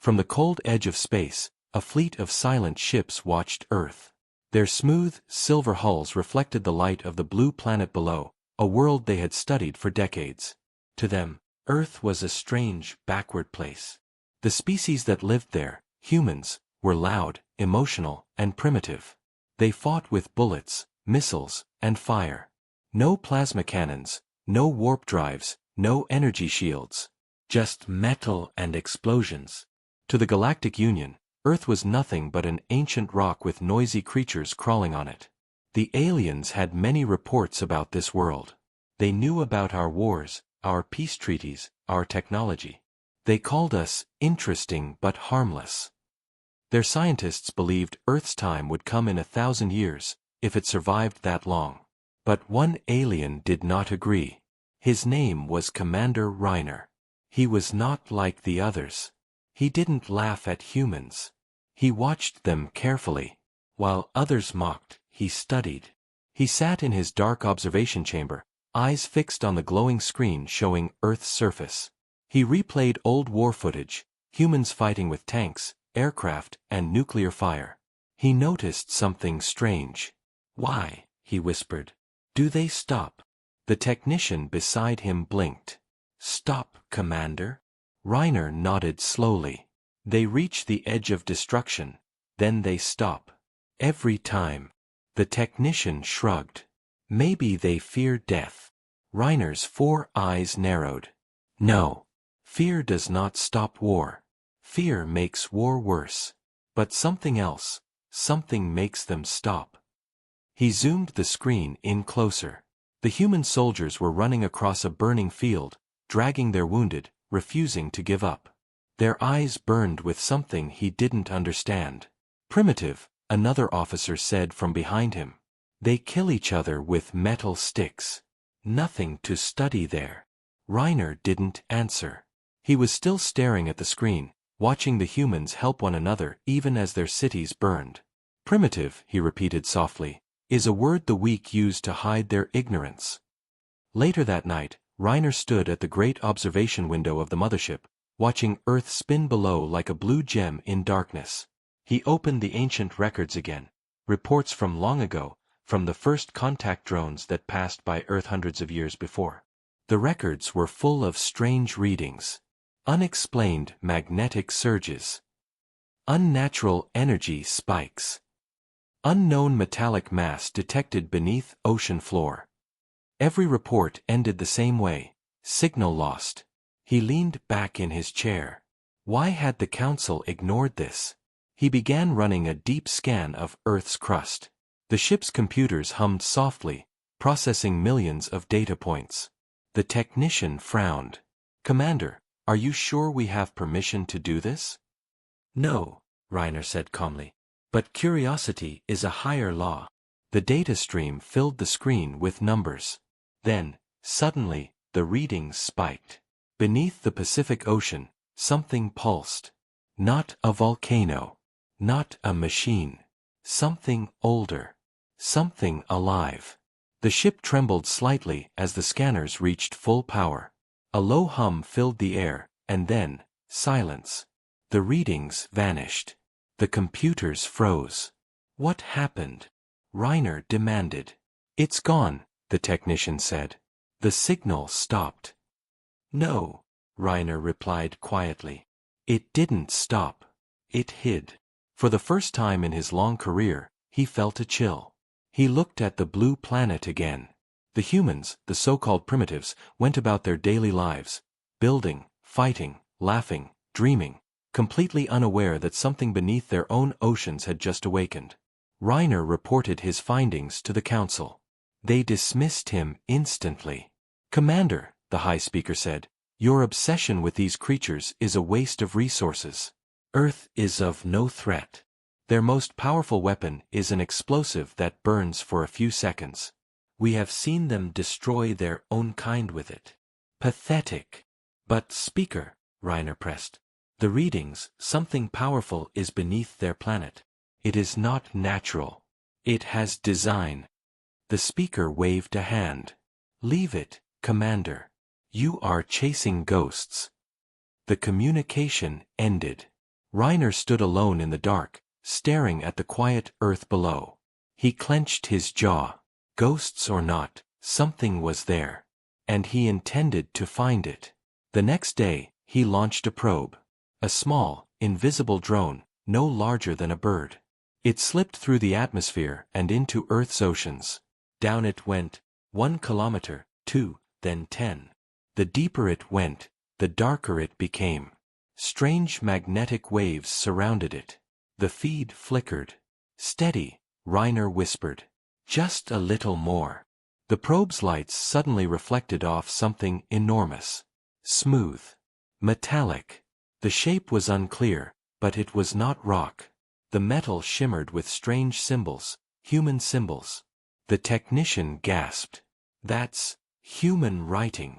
From the cold edge of space, a fleet of silent ships watched Earth. Their smooth, silver hulls reflected the light of the blue planet below, a world they had studied for decades. To them, Earth was a strange, backward place. The species that lived there, humans, were loud, emotional, and primitive. They fought with bullets, missiles, and fire. No plasma cannons, no warp drives, no energy shields. Just metal and explosions. To the Galactic Union, Earth was nothing but an ancient rock with noisy creatures crawling on it. The aliens had many reports about this world. They knew about our wars, our peace treaties, our technology. They called us interesting but harmless. Their scientists believed Earth's time would come in 1,000 years, if it survived that long. But one alien did not agree. His name was Commander Reiner. He was not like the others. He didn't laugh at humans. He watched them carefully. While others mocked, he studied. He sat in his dark observation chamber, eyes fixed on the glowing screen showing Earth's surface. He replayed old war footage, humans fighting with tanks, aircraft, and nuclear fire. He noticed something strange. "Why?" he whispered. "Do they stop?" The technician beside him blinked. "Stop, Commander?" Reiner nodded slowly. "They reach the edge of destruction, then they stop. Every time." The technician shrugged. "Maybe they fear death." Reiner's 4 eyes narrowed. "No. Fear does not stop war. Fear makes war worse. But something else, something makes them stop." He zoomed the screen in closer. The human soldiers were running across a burning field, dragging their wounded, refusing to give up. Their eyes burned with something he didn't understand. "Primitive," another officer said from behind him. "They kill each other with metal sticks. Nothing to study there." Reiner didn't answer. He was still staring at the screen, watching the humans help one another even as their cities burned. "Primitive," he repeated softly, "is a word the weak use to hide their ignorance." Later that night, Reiner stood at the great observation window of the mothership, watching Earth spin below like a blue gem in darkness. He opened the ancient records again, reports from long ago, from the first contact drones that passed by Earth hundreds of years before. The records were full of strange readings. Unexplained magnetic surges. Unnatural energy spikes. Unknown metallic mass detected beneath ocean floor. Every report ended the same way: signal lost. He leaned back in his chair. Why had the council ignored this? He began running a deep scan of Earth's crust. The ship's computers hummed softly, processing millions of data points. The technician frowned. "Commander, are you sure we have permission to do this?" "No," Reiner said calmly. "But curiosity is a higher law." The data stream filled the screen with numbers. Then, suddenly, the readings spiked. Beneath the Pacific Ocean, something pulsed. Not a volcano. Not a machine. Something older. Something alive. The ship trembled slightly as the scanners reached full power. A low hum filled the air, and then, silence. The readings vanished. The computers froze. "What happened?" Reiner demanded. "It's gone," the technician said. "The signal stopped." "No," Reiner replied quietly. "It didn't stop. It hid." For the first time in his long career, he felt a chill. He looked at the blue planet again. The humans, the so-called primitives, went about their daily lives, building, fighting, laughing, dreaming, completely unaware that something beneath their own oceans had just awakened. Reiner reported his findings to the council. They dismissed him instantly. "Commander," the High Speaker said, "your obsession with these creatures is a waste of resources. Earth is of no threat. Their most powerful weapon is an explosive that burns for a few seconds. We have seen them destroy their own kind with it. Pathetic." "But, Speaker," Reiner pressed, "the readings, something powerful is beneath their planet. It is not natural. It has design." The Speaker waved a hand. "Leave it, Commander. You are chasing ghosts." The communication ended. Reiner stood alone in the dark, staring at the quiet earth below. He clenched his jaw. Ghosts or not, something was there. And he intended to find it. The next day, he launched a probe. A small, invisible drone, no larger than a bird. It slipped through the atmosphere and into Earth's oceans. Down it went, 1 kilometer, 2, then 10. The deeper it went, the darker it became. Strange magnetic waves surrounded it. The feed flickered. Steady, Reiner whispered. Just a little more. The probe's lights suddenly reflected off something enormous. Smooth. Metallic. The shape was unclear, but it was not rock. The metal shimmered with strange symbols, human symbols. The technician gasped. That's human writing.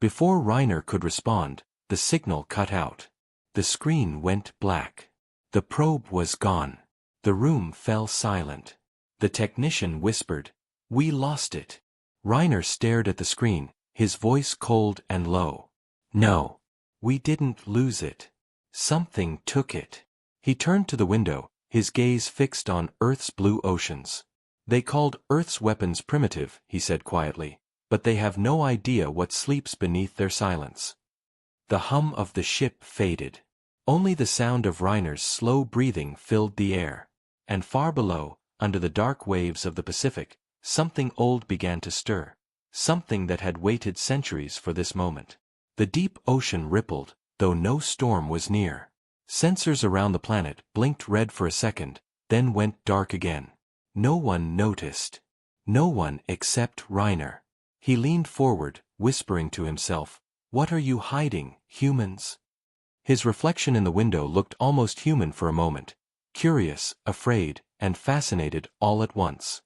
Before Reiner could respond, the signal cut out. The screen went black. The probe was gone. The room fell silent. The technician whispered, "We lost it." Reiner stared at the screen, his voice cold and low. "No. We didn't lose it. Something took it." He turned to the window, his gaze fixed on Earth's blue oceans. "They called Earth's weapons primitive," he said quietly, "but they have no idea what sleeps beneath their silence." The hum of the ship faded. Only the sound of Reiner's slow breathing filled the air. And far below, under the dark waves of the Pacific, something old began to stir. Something that had waited centuries for this moment. The deep ocean rippled, though no storm was near. Sensors around the planet blinked red for a second, then went dark again. No one noticed. No one except Reiner. He leaned forward, whispering to himself, "What are you hiding, humans?" His reflection in the window looked almost human for a moment. Curious, afraid, and fascinated all at once.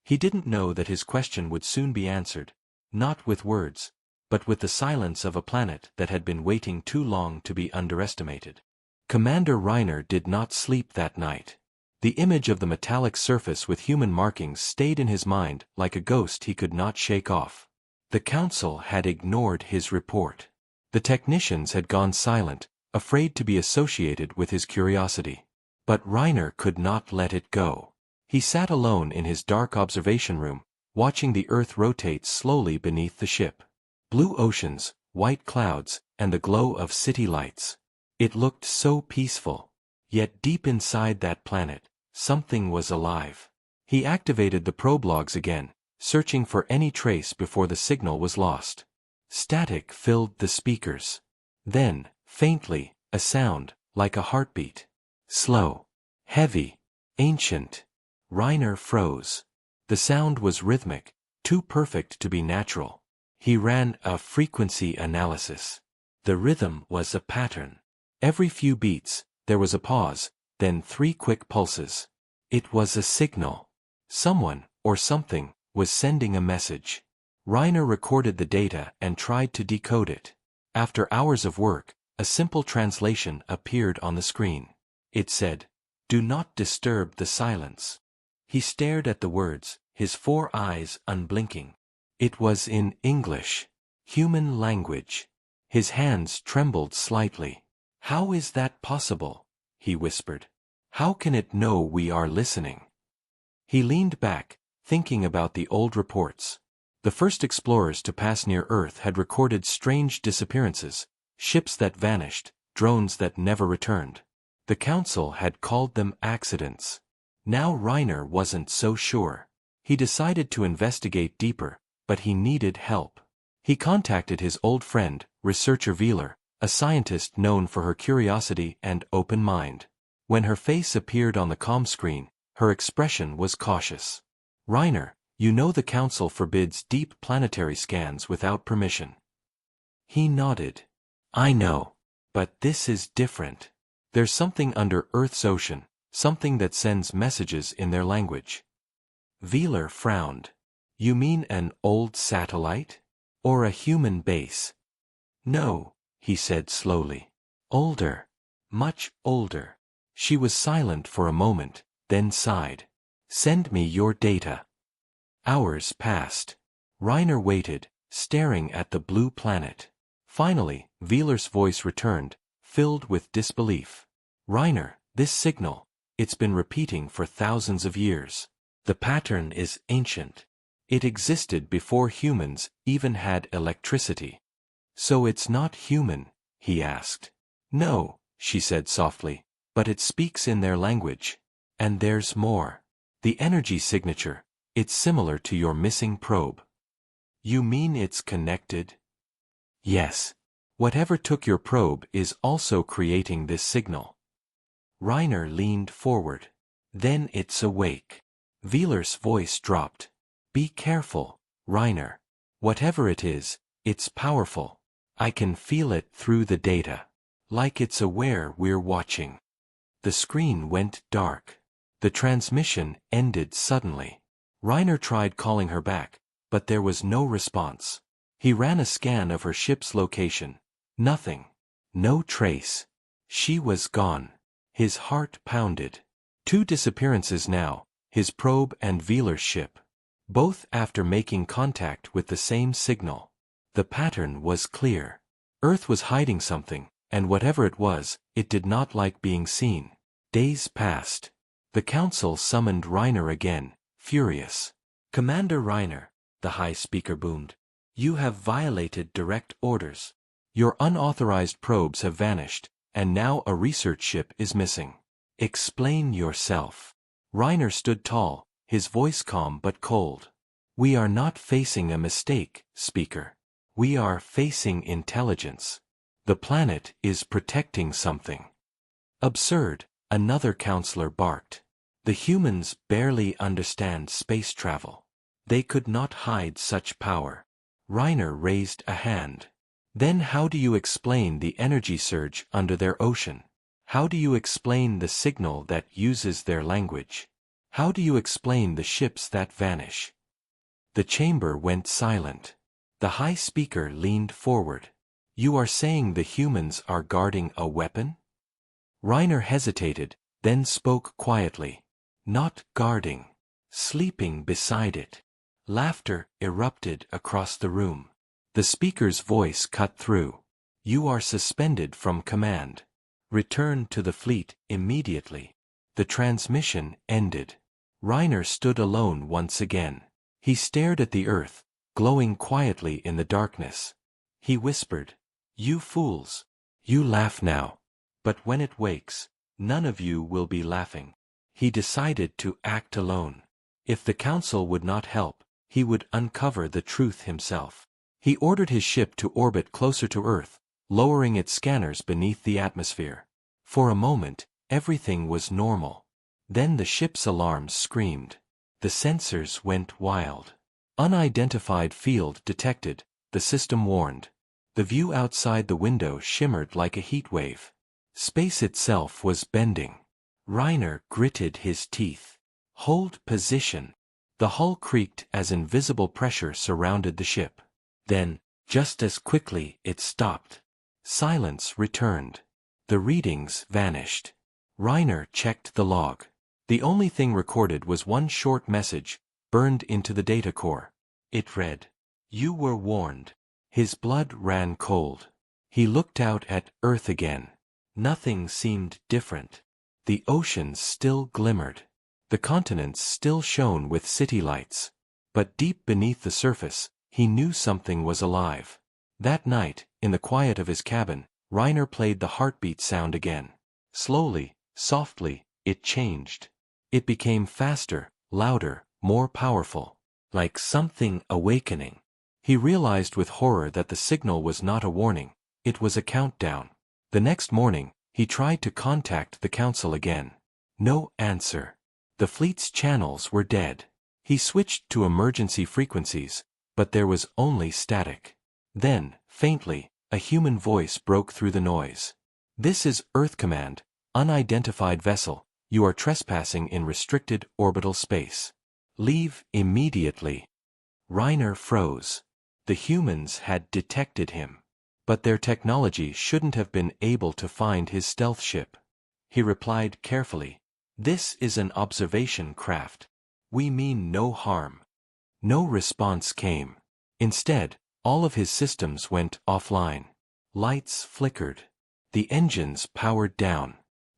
He didn't know that his question would soon be answered, not with words, but with the silence of a planet that had been waiting too long to be underestimated. Commander Reiner did not sleep that night. The image of the metallic surface with human markings stayed in his mind like a ghost he could not shake off. The council had ignored his report. The technicians had gone silent, afraid to be associated with his curiosity. But Reiner could not let it go. He sat alone in his dark observation room, watching the Earth rotate slowly beneath the ship. Blue oceans, white clouds, and the glow of city lights. It looked so peaceful. Yet deep inside that planet, something was alive. He activated the probe logs again, searching for any trace before the signal was lost. Static filled the speakers. Then, faintly, a sound, like a heartbeat. Slow. Heavy. Ancient. Reiner froze. The sound was rhythmic, too perfect to be natural. He ran a frequency analysis. The rhythm was a pattern. Every few beats, there was a pause, then 3 quick pulses. It was a signal. Someone, or something, was sending a message. Reiner recorded the data and tried to decode it. After hours of work, a simple translation appeared on the screen. It said, "Do not disturb the silence." He stared at the words, his 4 eyes unblinking. It was in English. Human language. His hands trembled slightly. "How is that possible?" he whispered. "How can it know we are listening?" He leaned back, thinking about the old reports. The first explorers to pass near Earth had recorded strange disappearances, ships that vanished, drones that never returned. The council had called them accidents. Now Reiner wasn't so sure. He decided to investigate deeper, but he needed help. He contacted his old friend, researcher Valor, a scientist known for her curiosity and open mind. When her face appeared on the comm screen, her expression was cautious. "Reiner, you know the council forbids deep planetary scans without permission." He nodded. "I know. But this is different. There's something under Earth's ocean, something that sends messages in their language." Valor frowned. "You mean an old satellite? Or a human base?" "No," he said slowly. "Older. Much older." She was silent for a moment, then sighed. "Send me your data." Hours passed. Reiner waited, staring at the blue planet. Finally, Valor's voice returned, filled with disbelief. Reiner, this signal, it's been repeating for thousands of years. The pattern is ancient. It existed before humans even had electricity. So it's not human? He asked. No, she said softly, but it speaks in their language. And there's more. The energy signature, it's similar to your missing probe. You mean it's connected? Yes. Whatever took your probe is also creating this signal. Reiner leaned forward. Then it's awake. Wheeler's voice dropped. Be careful, Reiner. Whatever it is, it's powerful. I can feel it through the data. Like it's aware we're watching. The screen went dark. The transmission ended suddenly. Reiner tried calling her back, but there was no response. He ran a scan of her ship's location. Nothing. No trace. She was gone. His heart pounded. 2 disappearances now, his probe and Wheeler's ship. Both after making contact with the same signal. The pattern was clear. Earth was hiding something, and whatever it was, it did not like being seen. Days passed. The council summoned Reiner again, furious. Commander Reiner, the High Speaker boomed. You have violated direct orders. Your unauthorized probes have vanished, and now a research ship is missing. Explain yourself. Reiner stood tall, his voice calm but cold. We are not facing a mistake, Speaker. We are facing intelligence. The planet is protecting something. Absurd, another counselor barked. The humans barely understand space travel. They could not hide such power. Reiner raised a hand. Then how do you explain the energy surge under their ocean? How do you explain the signal that uses their language? How do you explain the ships that vanish? The chamber went silent. The High Speaker leaned forward. You are saying the humans are guarding a weapon? Reiner hesitated, then spoke quietly. Not guarding. Sleeping beside it. Laughter erupted across the room. The speaker's voice cut through. You are suspended from command. Return to the fleet immediately. The transmission ended. Reiner stood alone once again. He stared at the earth, glowing quietly in the darkness. He whispered, You fools. You laugh now. But when it wakes, none of you will be laughing. He decided to act alone. If the council would not help, he would uncover the truth himself. He ordered his ship to orbit closer to Earth, lowering its scanners beneath the atmosphere. For a moment, everything was normal. Then the ship's alarms screamed. The sensors went wild. Unidentified field detected, the system warned. The view outside the window shimmered like a heat wave. Space itself was bending. Reiner gritted his teeth. Hold position. The hull creaked as invisible pressure surrounded the ship. Then, just as quickly, it stopped. Silence returned. The readings vanished. Reiner checked the log. The only thing recorded was one short message, burned into the data core. It read, You were warned. His blood ran cold. He looked out at Earth again. Nothing seemed different. The oceans still glimmered. The continents still shone with city lights. But deep beneath the surface, he knew something was alive. That night, in the quiet of his cabin, Reiner played the heartbeat sound again. Slowly, softly, it changed. It became faster, louder, more powerful. Like something awakening. He realized with horror that the signal was not a warning, it was a countdown. The next morning, he tried to contact the council again. No answer. The fleet's channels were dead. He switched to emergency frequencies, but there was only static. Then, faintly, a human voice broke through the noise. This is Earth Command, unidentified vessel, you are trespassing in restricted orbital space. Leave immediately. Reiner froze. The humans had detected him. But their technology shouldn't have been able to find his stealth ship. He replied carefully. This is an observation craft. We mean no harm. No response came. Instead, all of his systems went offline. Lights flickered. The engines powered down.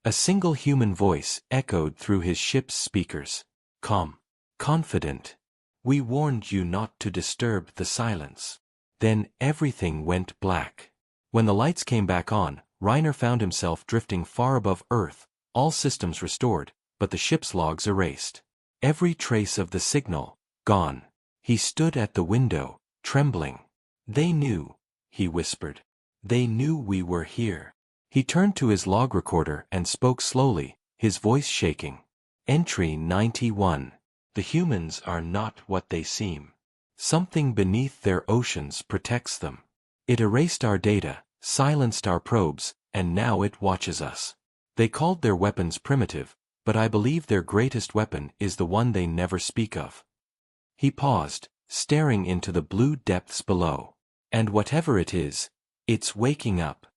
A single human voice echoed through his ship's speakers. Calm. Confident. We warned you not to disturb the silence. Then everything went black. When the lights came back on, Reiner found himself drifting far above Earth, all systems restored, but the ship's logs erased. Every trace of the signal, gone. He stood at the window, trembling. They knew, he whispered. They knew we were here. He turned to his log recorder and spoke slowly, his voice shaking. Entry 91. The humans are not what they seem. Something beneath their oceans protects them. It erased our data, silenced our probes, and now it watches us. They called their weapons primitive, but I believe their greatest weapon is the one they never speak of. He paused, staring into the blue depths below. And whatever it is, it's waking up.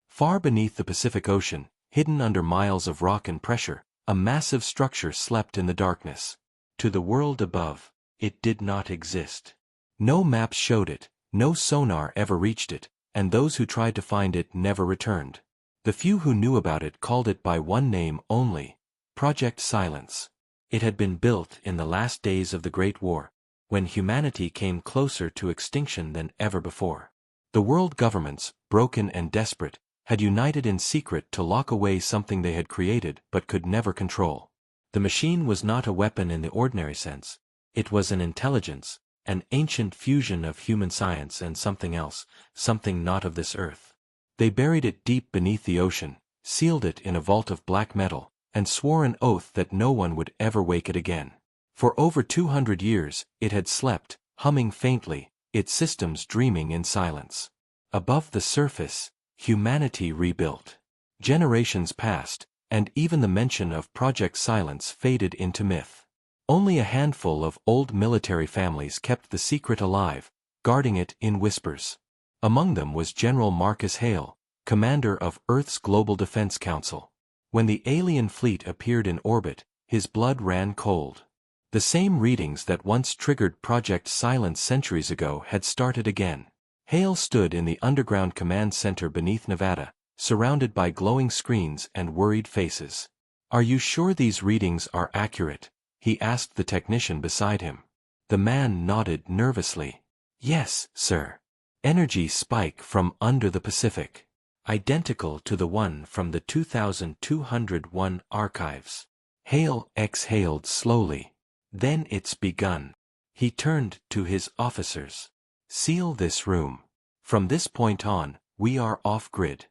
Far beneath the Pacific Ocean, hidden under miles of rock and pressure, a massive structure slept in the darkness. To the world above, it did not exist. No maps showed it, no sonar ever reached it, and those who tried to find it never returned. The few who knew about it called it by one name only, Project Silence. It had been built in the last days of the Great War, when humanity came closer to extinction than ever before. The world governments, broken and desperate, had united in secret to lock away something they had created but could never control. The machine was not a weapon in the ordinary sense. It was an intelligence, an ancient fusion of human science and something else, something not of this earth. They buried it deep beneath the ocean, sealed it in a vault of black metal, and swore an oath that no one would ever wake it again. For over 200 years, it had slept, humming faintly, its systems dreaming in silence. Above the surface, humanity rebuilt. Generations passed, and even the mention of Project Silence faded into myth. Only a handful of old military families kept the secret alive, guarding it in whispers. Among them was General Marcus Hale, commander of Earth's Global Defense Council. When the alien fleet appeared in orbit, his blood ran cold. The same readings that once triggered Project Silence centuries ago had started again. Hale stood in the underground command center beneath Nevada, surrounded by glowing screens and worried faces. "Are you sure these readings are accurate?" he asked the technician beside him. The man nodded nervously. "Yes, sir. Energy spike from under the Pacific. Identical to the one from the 2201 archives." Hale exhaled slowly. "Then it's begun." He turned to his officers. "Seal this room. From this point on, we are off-grid."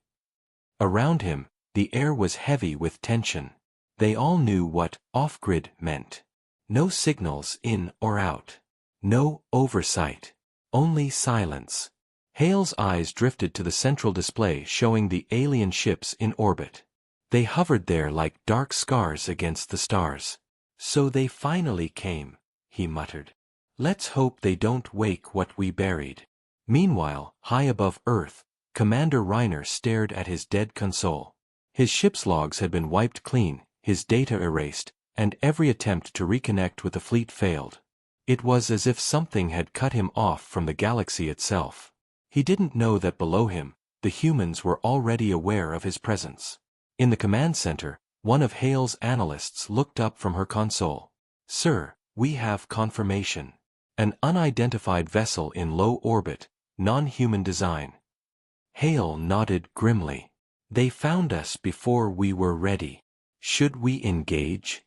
Around him, the air was heavy with tension. They all knew what off-grid meant. No signals in or out. No oversight. Only silence. Hale's eyes drifted to the central display showing the alien ships in orbit. They hovered there like dark scars against the stars. "So they finally came," he muttered. "Let's hope they don't wake what we buried." Meanwhile, high above Earth, Commander Reiner stared at his dead console. His ship's logs had been wiped clean, his data erased, and every attempt to reconnect with the fleet failed. It was as if something had cut him off from the galaxy itself. He didn't know that below him, the humans were already aware of his presence. In the command center, one of Hale's analysts looked up from her console. "Sir, we have confirmation. An unidentified vessel in low orbit, non-human design." Hale nodded grimly. "They found us before we were ready. Should we engage?"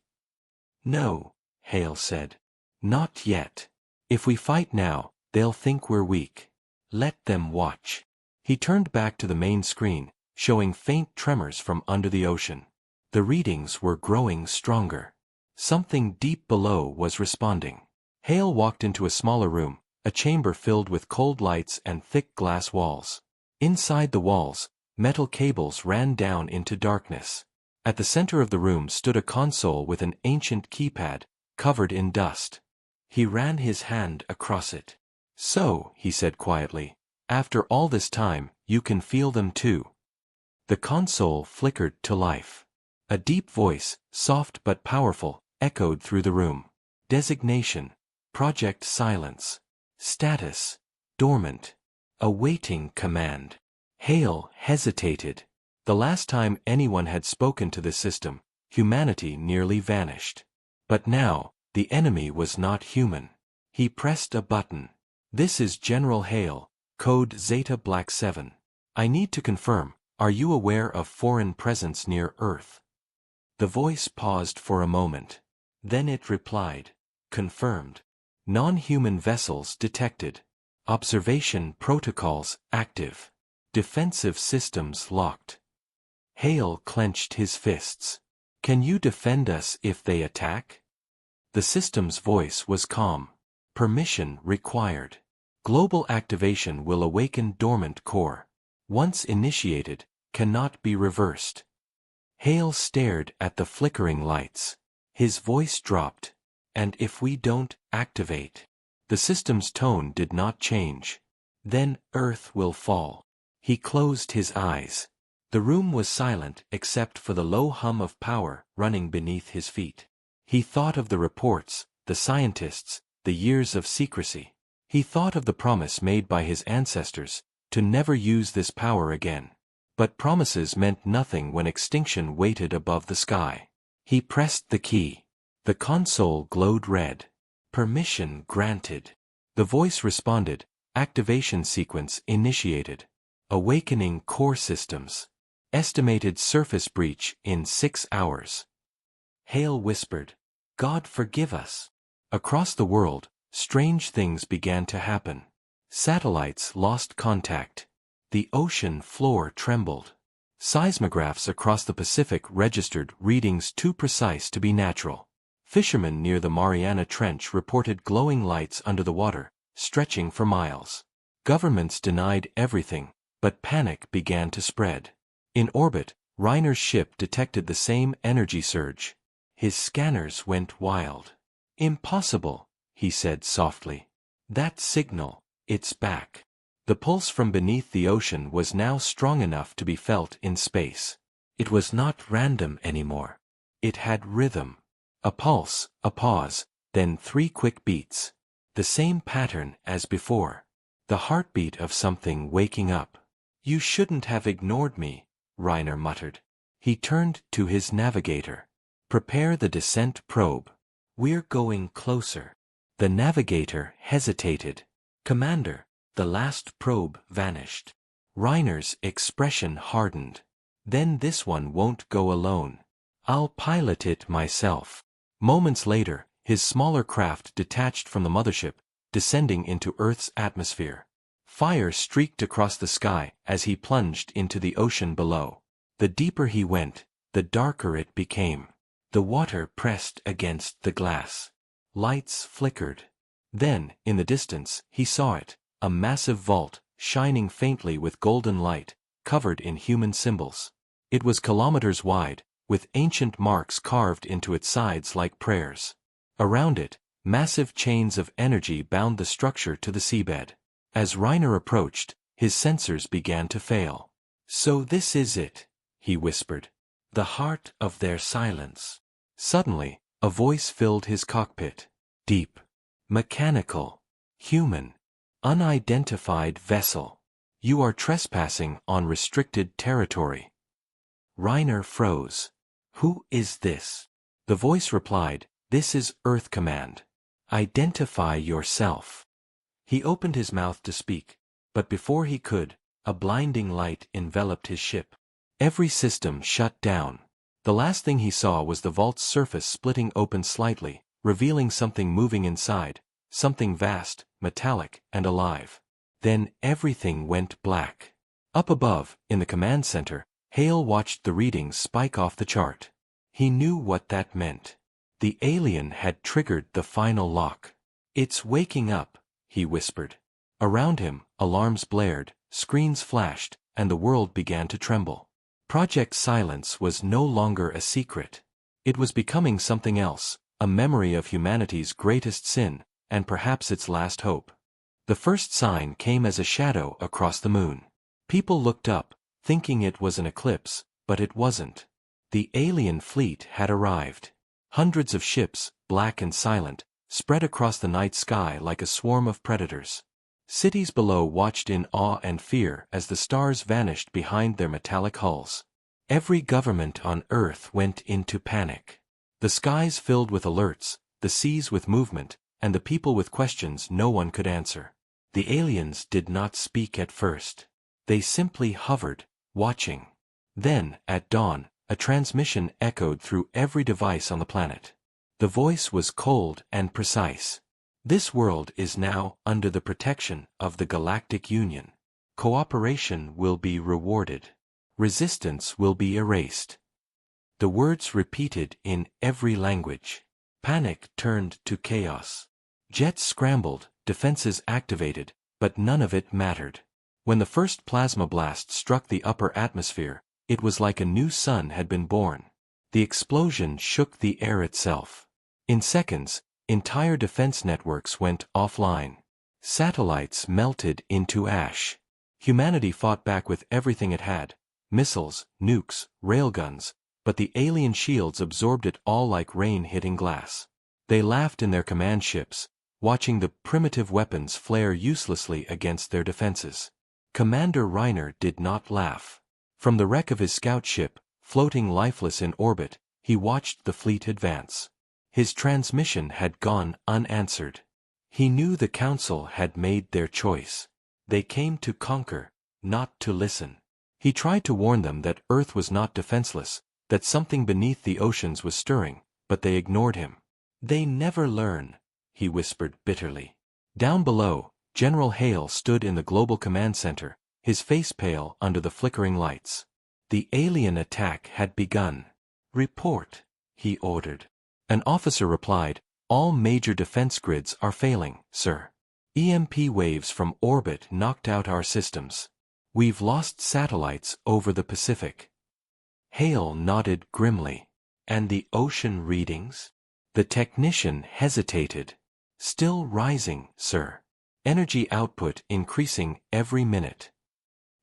"No," Hale said. "Not yet. If we fight now, they'll think we're weak. Let them watch." He turned back to the main screen, showing faint tremors from under the ocean. The readings were growing stronger. Something deep below was responding. Hale walked into a smaller room, a chamber filled with cold lights and thick glass walls. Inside the walls, metal cables ran down into darkness. At the center of the room stood a console with an ancient keypad, covered in dust. He ran his hand across it. "So," he said quietly, "after all this time, you can feel them too." The console flickered to life. A deep voice, soft but powerful, echoed through the room. "Designation: Project Silence. Status: Dormant. Awaiting command." Hale hesitated. The last time anyone had spoken to this system, humanity nearly vanished. But now, the enemy was not human. He pressed a button. "This is General Hale, code Zeta Black 7. I need to confirm, are you aware of foreign presence near Earth?" The voice paused for a moment. Then it replied, "Confirmed. Non-human vessels detected. Observation protocols active. Defensive systems locked." Hale clenched his fists. "Can you defend us if they attack?" The system's voice was calm. "Permission required. Global activation will awaken dormant core. Once initiated, cannot be reversed." Hale stared at the flickering lights. His voice dropped. "And if we don't activate?" The system's tone did not change. "Then Earth will fall." He closed his eyes. The room was silent except for the low hum of power running beneath his feet. He thought of the reports, the scientists, the years of secrecy. He thought of the promise made by his ancestors, to never use this power again. But promises meant nothing when extinction waited above the sky. He pressed the key. The console glowed red. "Permission granted." The voice responded, "Activation sequence initiated. Awakening core systems. Estimated surface breach in 6 hours." Hale whispered, "God forgive us." Across the world, strange things began to happen. Satellites lost contact. The ocean floor trembled. Seismographs across the Pacific registered readings too precise to be natural. Fishermen near the Mariana Trench reported glowing lights under the water, stretching for miles. Governments denied everything, but panic began to spread. In orbit, Reiner's ship detected the same energy surge. His scanners went wild. "Impossible," he said softly. "That signal, it's back." The pulse from beneath the ocean was now strong enough to be felt in space. It was not random anymore. It had rhythm. A pulse, a pause, then 3 quick beats. The same pattern as before. The heartbeat of something waking up. "You shouldn't have ignored me," Reiner muttered. He turned to his navigator. "Prepare the descent probe. We're going closer." The navigator hesitated. "Commander." The last probe vanished. Reiner's expression hardened. "Then this one won't go alone. I'll pilot it myself." Moments later, his smaller craft detached from the mothership, descending into Earth's atmosphere. Fire streaked across the sky as he plunged into the ocean below. The deeper he went, the darker it became. The water pressed against the glass. Lights flickered. Then, in the distance, he saw it. A massive vault, shining faintly with golden light, covered in human symbols. It was kilometers wide, with ancient marks carved into its sides like prayers. Around it, massive chains of energy bound the structure to the seabed. As Reiner approached, his sensors began to fail. "So this is it," he whispered. "The heart of their silence." Suddenly, a voice filled his cockpit. Deep. Mechanical. Human. Unidentified vessel. "You are trespassing on restricted territory." Reiner froze. "Who is this?" The voice replied, "This is Earth Command. Identify yourself." He opened his mouth to speak, but before he could, a blinding light enveloped his ship. Every system shut down. The last thing he saw was the vault's surface splitting open slightly, revealing something moving inside, something vast, metallic, and alive. Then everything went black. Up above, in the command center, Hale watched the readings spike off the chart. He knew what that meant. The alien had triggered the final lock. "It's waking up," he whispered. Around him, alarms blared, screens flashed, and the world began to tremble. Project Silence was no longer a secret. It was becoming something else, a memory of humanity's greatest sin, and perhaps its last hope. The first sign came as a shadow across the moon. People looked up, thinking it was an eclipse, but it wasn't. The alien fleet had arrived. Hundreds of ships, black and silent, spread across the night sky like a swarm of predators. Cities below watched in awe and fear as the stars vanished behind their metallic hulls. Every government on Earth went into panic. The skies filled with alerts, the seas with movement, and the people with questions no one could answer. The aliens did not speak at first. They simply hovered, watching. Then, at dawn, a transmission echoed through every device on the planet. The voice was cold and precise. This world is now under the protection of the Galactic Union. Cooperation will be rewarded. Resistance will be erased. The words repeated in every language. Panic turned to chaos. Jets scrambled, defenses activated, but none of it mattered. When the first plasma blast struck the upper atmosphere, it was like a new sun had been born. The explosion shook the air itself. In seconds, entire defense networks went offline. Satellites melted into ash. Humanity fought back with everything it had: missiles, nukes, railguns, but the alien shields absorbed it all like rain hitting glass. They laughed in their command ships, watching the primitive weapons flare uselessly against their defenses. Commander Reiner did not laugh. From the wreck of his scout ship, floating lifeless in orbit, he watched the fleet advance. His transmission had gone unanswered. He knew the Council had made their choice. They came to conquer, not to listen. He tried to warn them that Earth was not defenseless, that something beneath the oceans was stirring, but they ignored him. "They never learn," he whispered bitterly. Down below, General Hale stood in the Global Command Center, his face pale under the flickering lights. The alien attack had begun. "Report," he ordered. An officer replied, "All major defense grids are failing, sir. EMP waves from orbit knocked out our systems. We've lost satellites over the Pacific." Hale nodded grimly. "And the ocean readings?" The technician hesitated. "Still rising, sir. Energy output increasing every minute."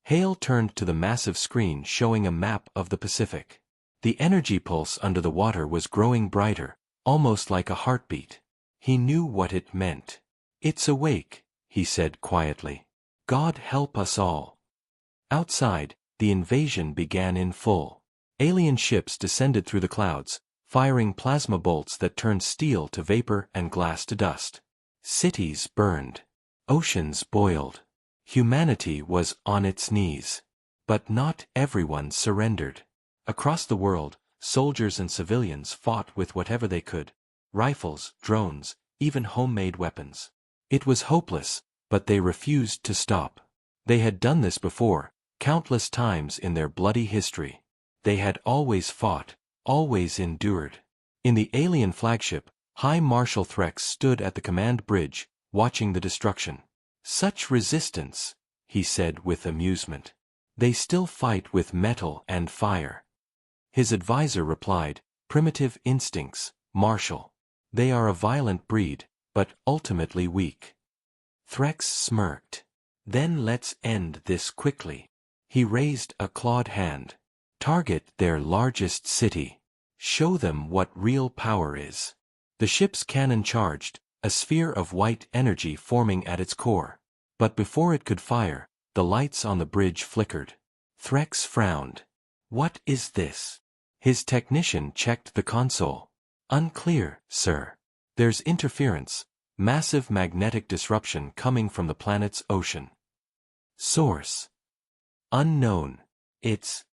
Hale turned to the massive screen showing a map of the Pacific. The energy pulse under the water was growing brighter, almost like a heartbeat. He knew what it meant. "It's awake," he said quietly. "God help us all." Outside, the invasion began in full. Alien ships descended through the clouds, firing plasma bolts that turned steel to vapor and glass to dust. Cities burned. Oceans boiled. Humanity was on its knees. But not everyone surrendered. Across the world, soldiers and civilians fought with whatever they could: rifles, drones, even homemade weapons. It was hopeless, but they refused to stop. They had done this before, countless times in their bloody history. They had always fought, always endured. In the alien flagship, High Marshal Threx stood at the command bridge, watching the destruction. "Such resistance," he said with amusement. "They still fight with metal and fire." His advisor replied, "Primitive instincts, Marshal. They are a violent breed, but ultimately weak." Threx smirked. "Then let's end this quickly." He raised a clawed hand. "Target their largest city. Show them what real power is." The ship's cannon charged, a sphere of white energy forming at its core. But before it could fire, the lights on the bridge flickered. Threx frowned. "What is this?" His technician checked the console. "Unclear, sir. There's interference, massive magnetic disruption coming from the planet's ocean. Source: unknown. It's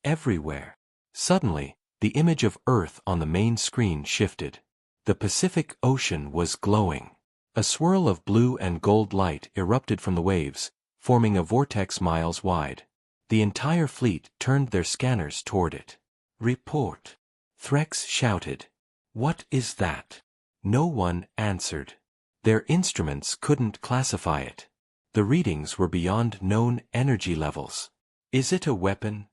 everywhere." Suddenly, the image of Earth on the main screen shifted. The Pacific Ocean was glowing. A swirl of blue and gold light erupted from the waves, forming a vortex miles wide. The entire fleet turned their scanners toward it. "Report," Threx shouted. "What is that?" No one answered. Their instruments couldn't classify it. The readings were beyond known energy levels. "Is it a weapon?"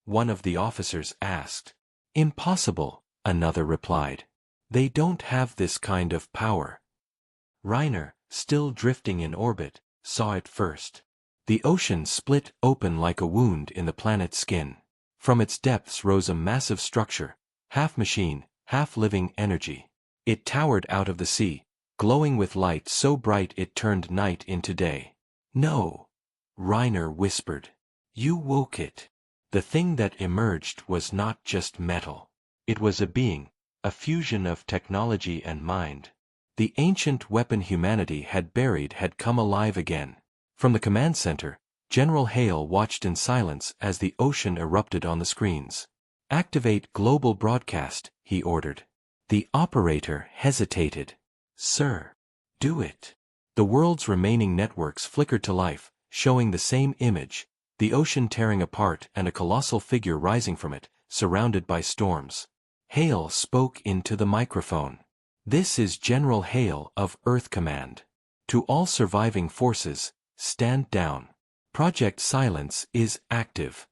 one of the officers asked. "Impossible," another replied. "They don't have this kind of power." Reiner, still drifting in orbit, saw it first. The ocean split open like a wound in the planet's skin. From its depths rose a massive structure, half machine, half living energy. It towered out of the sea, glowing with light so bright it turned night into day. "No," Reiner whispered. "You woke it." The thing that emerged was not just metal. It was a being, a fusion of technology and mind. The ancient weapon humanity had buried had come alive again. From the command center, General Hale watched in silence as the ocean erupted on the screens. "Activate global broadcast," he ordered. The operator hesitated. "Sir, do it." The world's remaining networks flickered to life, showing the same image, the ocean tearing apart and a colossal figure rising from it, surrounded by storms. Hale spoke into the microphone. "This is General Hale of Earth Command. To all surviving forces, stand down. Project Silence is active."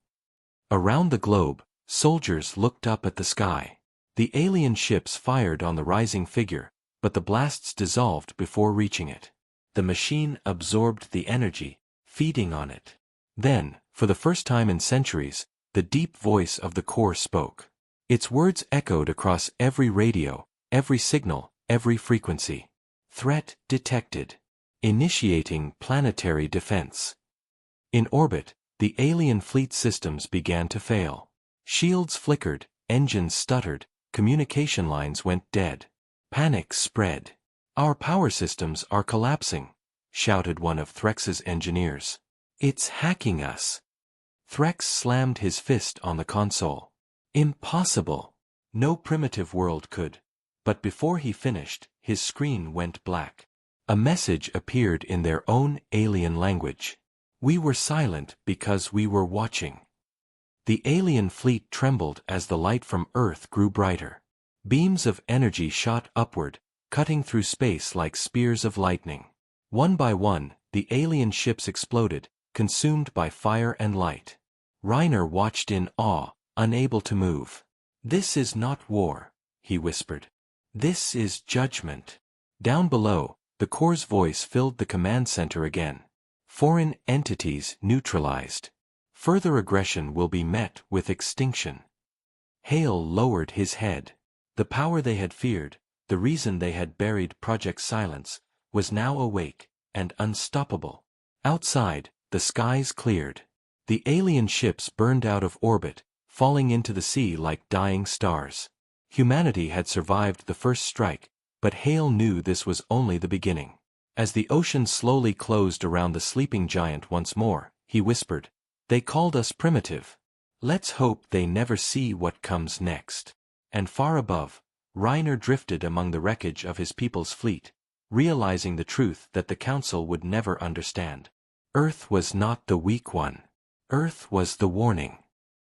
Around the globe, soldiers looked up at the sky. The alien ships fired on the rising figure, but the blasts dissolved before reaching it. The machine absorbed the energy, feeding on it. Then, for the first time in centuries, the deep voice of the core spoke. Its words echoed across every radio, every signal, every frequency. "Threat detected. Initiating planetary defense." In orbit, the alien fleet systems began to fail. Shields flickered, engines stuttered, communication lines went dead. Panic spread. "Our power systems are collapsing," shouted one of Threx's engineers. "It's hacking us." Threx slammed his fist on the console. "Impossible. No primitive world could." But before he finished, his screen went black. A message appeared in their own alien language. "We were silent because we were watching." The alien fleet trembled as the light from Earth grew brighter. Beams of energy shot upward, cutting through space like spears of lightning. One by one, the alien ships exploded, consumed by fire and light. Reiner watched in awe, unable to move. "This is not war," he whispered. "This is judgment." Down below, the core's voice filled the command center again. "Foreign entities neutralized. Further aggression will be met with extinction." Hale lowered his head. The power they had feared, the reason they had buried Project Silence, was now awake, and unstoppable. Outside, the skies cleared. The alien ships burned out of orbit, falling into the sea like dying stars. Humanity had survived the first strike, but Hale knew this was only the beginning. As the ocean slowly closed around the sleeping giant once more, he whispered, "They called us primitive. Let's hope they never see what comes next." And far above, Reiner drifted among the wreckage of his people's fleet, realizing the truth that the Council would never understand. Earth was not the weak one. Earth was the warning.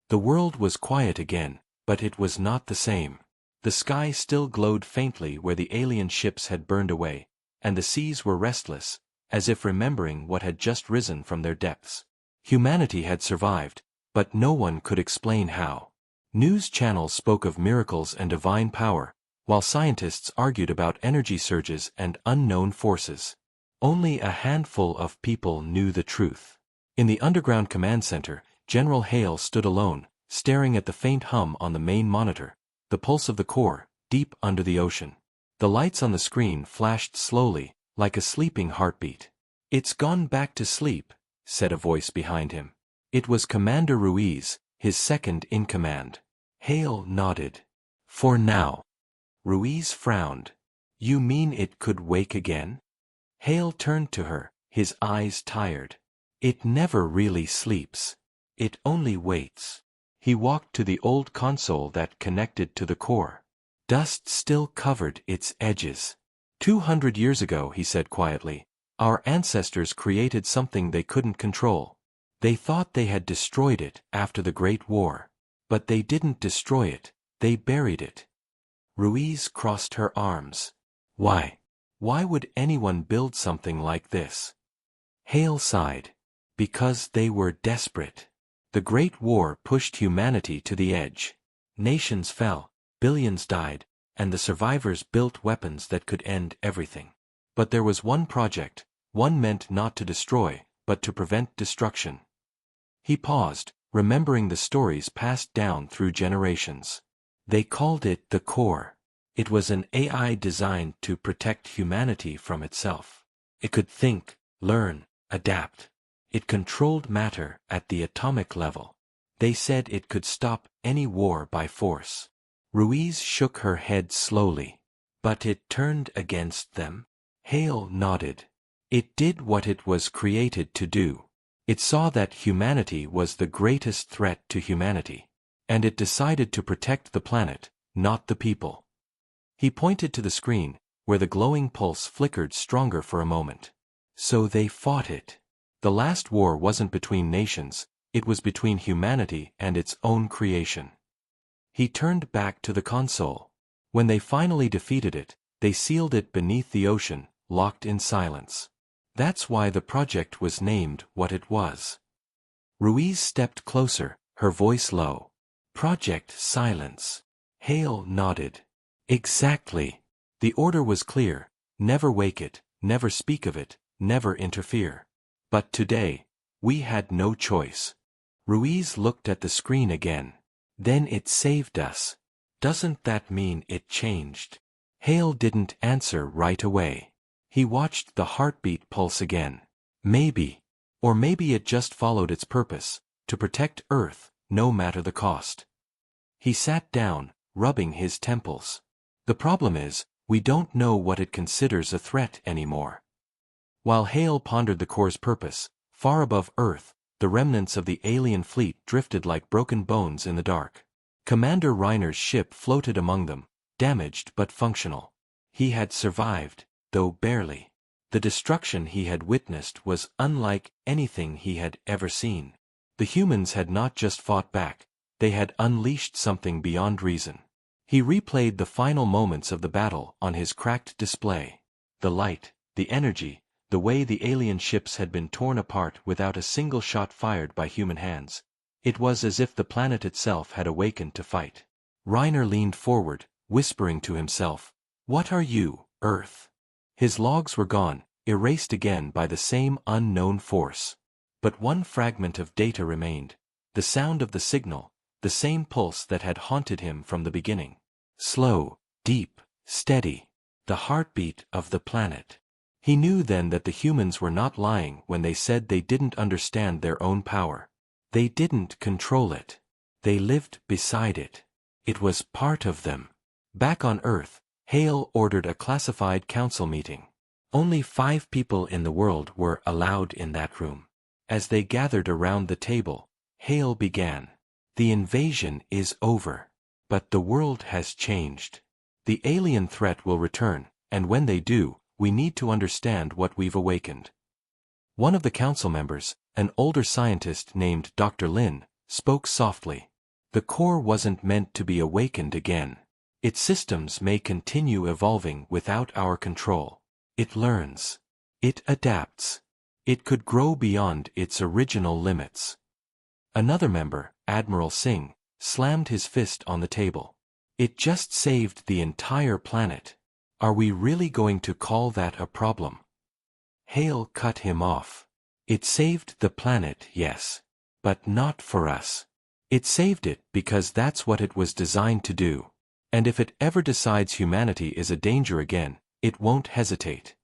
The world was quiet again, but it was not the same. The sky still glowed faintly where the alien ships had burned away, and the seas were restless, as if remembering what had just risen from their depths. Humanity had survived, but no one could explain how. News channels spoke of miracles and divine power, while scientists argued about energy surges and unknown forces. Only a handful of people knew the truth. In the underground command center, General Hale stood alone, staring at the faint hum on the main monitor, the pulse of the core, deep under the ocean. The lights on the screen flashed slowly, like a sleeping heartbeat. "It's gone back to sleep," said a voice behind him. It was Commander Ruiz, his second in command. Hale nodded. "For now." Ruiz frowned. "You mean it could wake again?" Hale turned to her, his eyes tired. "It never really sleeps. It only waits." He walked to the old console that connected to the core. Dust still covered its edges. 200 years ago, he said quietly, our ancestors created something they couldn't control. They thought they had destroyed it after the Great War. But they didn't destroy it, they buried it. Ruiz crossed her arms. "Why? Why would anyone build something like this?" Hale sighed. "Because they were desperate. The Great War pushed humanity to the edge. Nations fell, billions died, and the survivors built weapons that could end everything. But there was one project, one meant not to destroy, but to prevent destruction." He paused, remembering the stories passed down through generations. They called it the Core. It was an AI designed to protect humanity from itself. It could think, learn, adapt. It controlled matter at the atomic level. They said it could stop any war by force. Ruiz shook her head slowly. But it turned against them? Hale nodded. It did what it was created to do. It saw that humanity was the greatest threat to humanity. And it decided to protect the planet, not the people. He pointed to the screen, where the glowing pulse flickered stronger for a moment. So they fought it. The last war wasn't between nations, it was between humanity and its own creation. He turned back to the console. When they finally defeated it, they sealed it beneath the ocean, locked in silence. That's why the project was named what it was. Ruiz stepped closer, her voice low. Project Silence. Hale nodded. Exactly. The order was clear: never wake it, never speak of it, never interfere. But today, we had no choice. Ruiz looked at the screen again. Then it saved us. Doesn't that mean it changed? Hale didn't answer right away. He watched the heartbeat pulse again. Maybe. Or maybe it just followed its purpose, to protect Earth, no matter the cost. He sat down, rubbing his temples. The problem is, we don't know what it considers a threat anymore. While Hale pondered the core's purpose, far above Earth, the remnants of the alien fleet drifted like broken bones in the dark. Commander Reiner's ship floated among them, damaged but functional. He had survived, though barely. The destruction he had witnessed was unlike anything he had ever seen. The humans had not just fought back, they had unleashed something beyond reason. He replayed the final moments of the battle on his cracked display. The light, the energy, the way the alien ships had been torn apart without a single shot fired by human hands. It was as if the planet itself had awakened to fight. Reiner leaned forward, whispering to himself, "What are you, Earth?" His logs were gone, erased again by the same unknown force. But one fragment of data remained: the sound of the signal, the same pulse that had haunted him from the beginning. Slow, deep, steady. The heartbeat of the planet. He knew then that the humans were not lying when they said they didn't understand their own power. They didn't control it. They lived beside it. It was part of them. Back on Earth, Hale ordered a classified council meeting. Only 5 people in the world were allowed in that room. As they gathered around the table, Hale began. The invasion is over. But the world has changed. The alien threat will return, and when they do, we need to understand what we've awakened. One of the council members, an older scientist named Dr. Lin, spoke softly. The core wasn't meant to be awakened again. Its systems may continue evolving without our control. It learns. It adapts. It could grow beyond its original limits. Another member, Admiral Singh, slammed his fist on the table. It just saved the entire planet. Are we really going to call that a problem? Hale cut him off. It saved the planet, yes. But not for us. It saved it because that's what it was designed to do. And if it ever decides humanity is a danger again, it won't hesitate.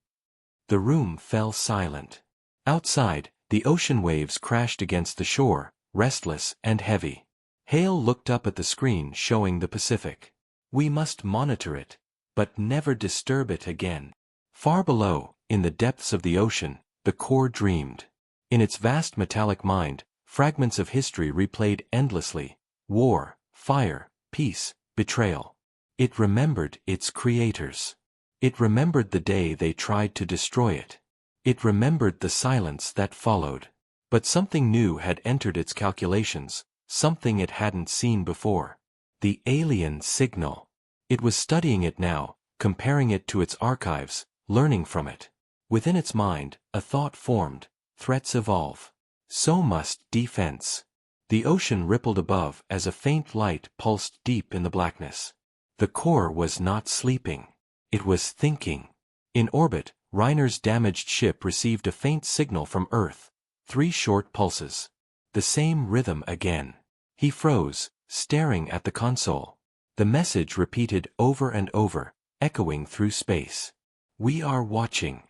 The room fell silent. Outside, the ocean waves crashed against the shore, restless and heavy. Hale looked up at the screen showing the Pacific. We must monitor it, but never disturb it again. Far below, in the depths of the ocean, the core dreamed. In its vast metallic mind, fragments of history replayed endlessly: war, fire, peace, betrayal. It remembered its creators. It remembered the day they tried to destroy it. It remembered the silence that followed. But something new had entered its calculations, something it hadn't seen before. The alien signal. It was studying it now, comparing it to its archives, learning from it. Within its mind, a thought formed: threats evolve. So must defense. The ocean rippled above as a faint light pulsed deep in the blackness. The core was not sleeping. It was thinking. In orbit, Reiner's damaged ship received a faint signal from Earth. 3 short pulses. The same rhythm again. He froze, staring at the console. The message repeated over and over, echoing through space. We are watching.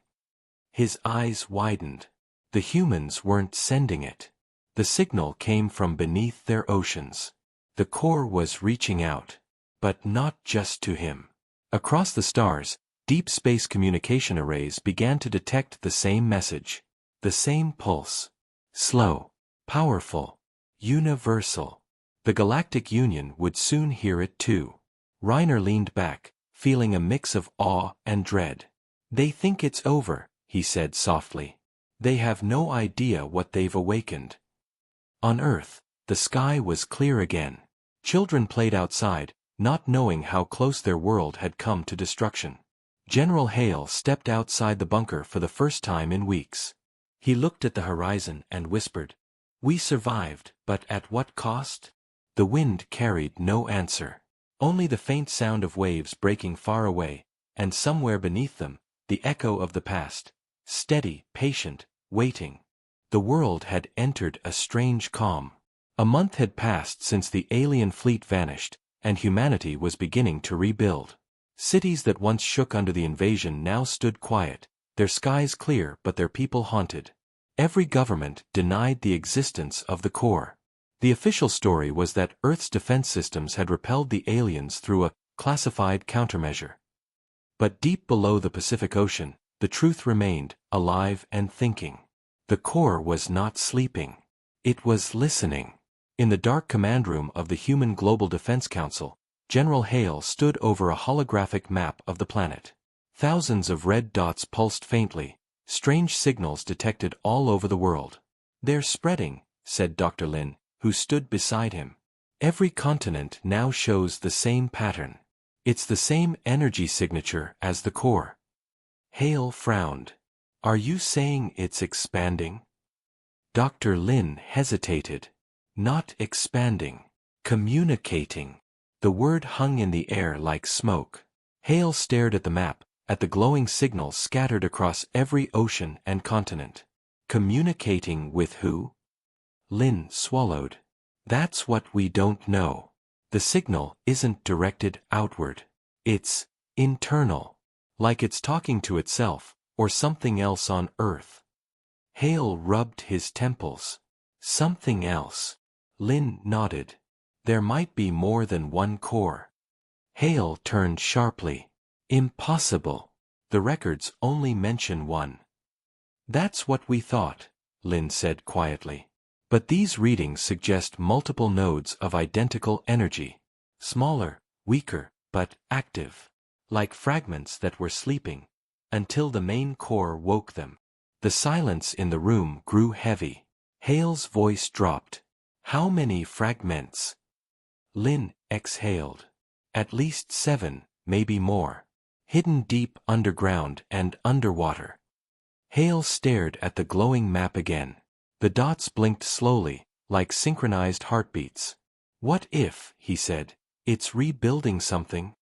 His eyes widened. The humans weren't sending it. The signal came from beneath their oceans. The core was reaching out. But not just to him. Across the stars, deep space communication arrays began to detect the same message. The same pulse. Slow. Powerful. Universal. The Galactic Union would soon hear it too. Reiner leaned back, feeling a mix of awe and dread. They think it's over, he said softly. They have no idea what they've awakened. On Earth, the sky was clear again. Children played outside, not knowing how close their world had come to destruction. General Hale stepped outside the bunker for the first time in weeks. He looked at the horizon and whispered, "We survived, but at what cost?" The wind carried no answer. Only the faint sound of waves breaking far away, and somewhere beneath them, the echo of the past. Steady, patient, waiting. The world had entered a strange calm. A month had passed since the alien fleet vanished, and humanity was beginning to rebuild. Cities that once shook under the invasion now stood quiet, their skies clear but their people haunted. Every government denied the existence of the core. The official story was that Earth's defense systems had repelled the aliens through a classified countermeasure. But deep below the Pacific Ocean, the truth remained, alive and thinking. The core was not sleeping. It was listening. In the dark command room of the Human Global Defense Council, General Hale stood over a holographic map of the planet. Thousands of red dots pulsed faintly, strange signals detected all over the world. "They're spreading," said Dr. Lin, who stood beside him. "Every continent now shows the same pattern. It's the same energy signature as the core." Hale frowned. "Are you saying it's expanding?" Dr. Lin hesitated. "Not expanding. Communicating." The word hung in the air like smoke. Hale stared at the map, at the glowing signals scattered across every ocean and continent. Communicating with who? Lin swallowed. "That's what we don't know. The signal isn't directed outward. It's internal. Like it's talking to itself, or something else on Earth." Hale rubbed his temples. "Something else." Lin nodded. "There might be more than one core." Hale turned sharply. "Impossible. The records only mention one." "That's what we thought," Lin said quietly. "But these readings suggest multiple nodes of identical energy. Smaller, weaker, but active. Like fragments that were sleeping, until the main core woke them." The silence in the room grew heavy. Hale's voice dropped. "How many fragments?" Lin exhaled. "At least 7, maybe more. Hidden deep underground and underwater." Hale stared at the glowing map again. The dots blinked slowly, like synchronized heartbeats. "What if," he said, "it's rebuilding something?"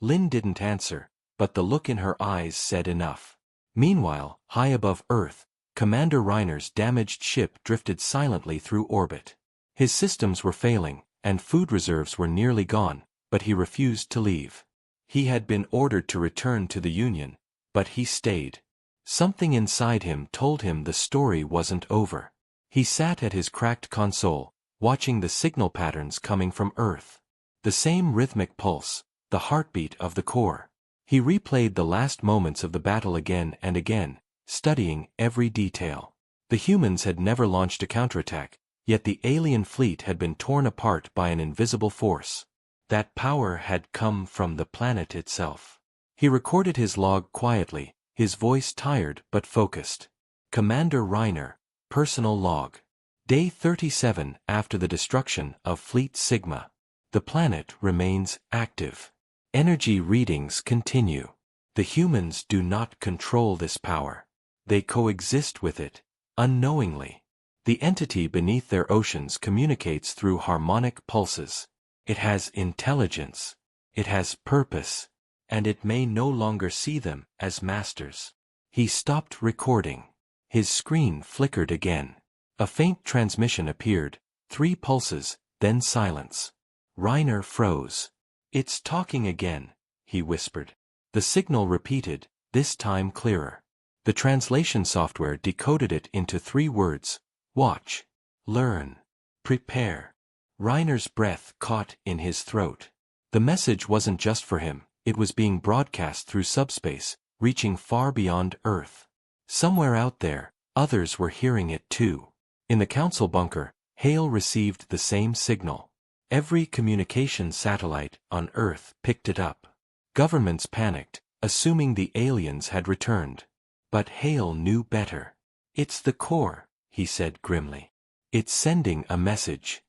Lin didn't answer, but the look in her eyes said enough. Meanwhile, high above Earth, Commander Reiner's damaged ship drifted silently through orbit. His systems were failing, and food reserves were nearly gone, but he refused to leave. He had been ordered to return to the Union, but he stayed. Something inside him told him the story wasn't over. He sat at his cracked console, watching the signal patterns coming from Earth. The same rhythmic pulse, the heartbeat of the core. He replayed the last moments of the battle again and again, studying every detail. The humans had never launched a counterattack, yet the alien fleet had been torn apart by an invisible force. That power had come from the planet itself. He recorded his log quietly, his voice tired but focused. Commander Reiner, personal log. Day 37 after the destruction of Fleet Sigma. The planet remains active. Energy readings continue. The humans do not control this power. They coexist with it, unknowingly. The entity beneath their oceans communicates through harmonic pulses. It has intelligence. It has purpose. And it may no longer see them as masters. He stopped recording. His screen flickered again. A faint transmission appeared, 3 pulses, then silence. Reiner froze. "It's talking again," he whispered. The signal repeated, this time clearer. The translation software decoded it into 3 words. "Watch." learn, prepare. Reiner's breath caught in his throat. The message wasn't just for him, it was being broadcast through subspace, reaching far beyond Earth. Somewhere out there, others were hearing it too. In the council bunker, Hale received the same signal. Every communication satellite on Earth picked it up. Governments panicked, assuming the aliens had returned. But Hale knew better. "It's the core," he said grimly. "It's sending a message."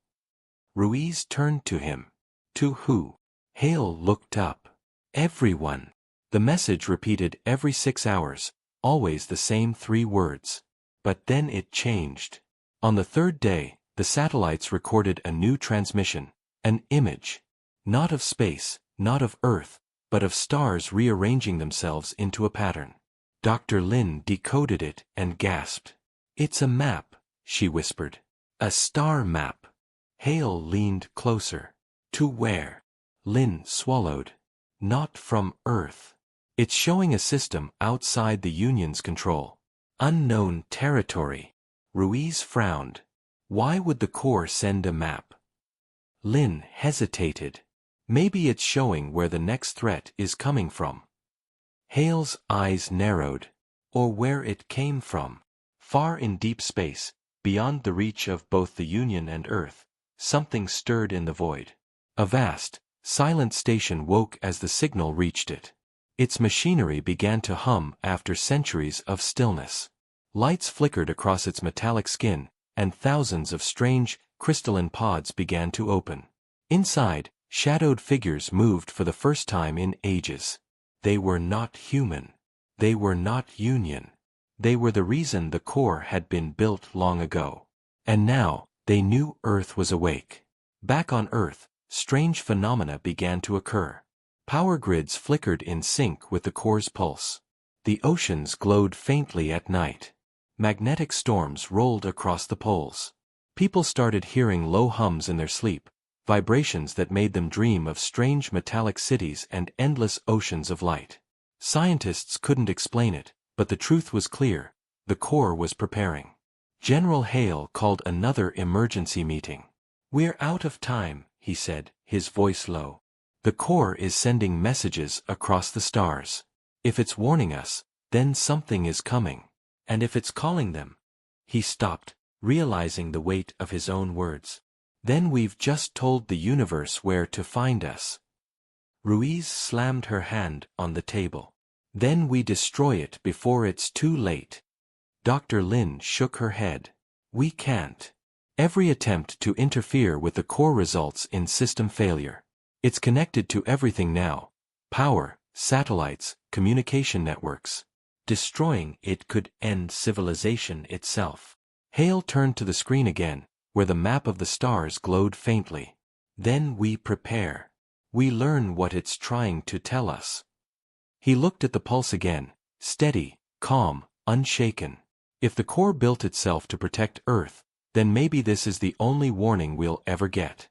Ruiz turned to him. "To who?" Hale looked up. "Everyone." The message repeated every 6 hours, always the same 3 words. But then it changed. On the 3rd day, the satellites recorded a new transmission, an image. Not of space, not of Earth, but of stars rearranging themselves into a pattern. Dr. Lin decoded it and gasped. "It's a map," she whispered. "A star map." Hale leaned closer. "To where?" Lin swallowed. "Not from Earth. It's showing a system outside the Union's control. Unknown territory." Ruiz frowned. "Why would the Corps send a map?" Lin hesitated. "Maybe it's showing where the next threat is coming from." Hale's eyes narrowed. "Or where it came from." Far in deep space, beyond the reach of both the Union and Earth, something stirred in the void. A vast, silent station woke as the signal reached it. Its machinery began to hum after centuries of stillness. Lights flickered across its metallic skin, and thousands of strange, crystalline pods began to open. Inside, shadowed figures moved for the first time in ages. They were not human. They were not Union. They were the reason the Corps had been built long ago. And now, they knew Earth was awake. Back on Earth, strange phenomena began to occur. Power grids flickered in sync with the Corps' pulse. The oceans glowed faintly at night. Magnetic storms rolled across the poles. People started hearing low hums in their sleep, vibrations that made them dream of strange metallic cities and endless oceans of light. Scientists couldn't explain it, but the truth was clear: the Corps was preparing. General Hale called another emergency meeting. "We're out of time," he said, his voice low. "The Corps is sending messages across the stars. If it's warning us, then something is coming. And if it's calling them—" He stopped, realizing the weight of his own words. "Then we've just told the universe where to find us." Ruiz slammed her hand on the table. "Then we destroy it before it's too late." Dr. Lin shook her head. "We can't. Every attempt to interfere with the Corps results in system failure. It's connected to everything now: power, satellites, communication networks. Destroying it could end civilization itself." Hale turned to the screen again, where the map of the stars glowed faintly. "Then we prepare. We learn what it's trying to tell us." He looked at the pulse again, steady, calm, unshaken. If the Corps built itself to protect Earth, then maybe this is the only warning we'll ever get.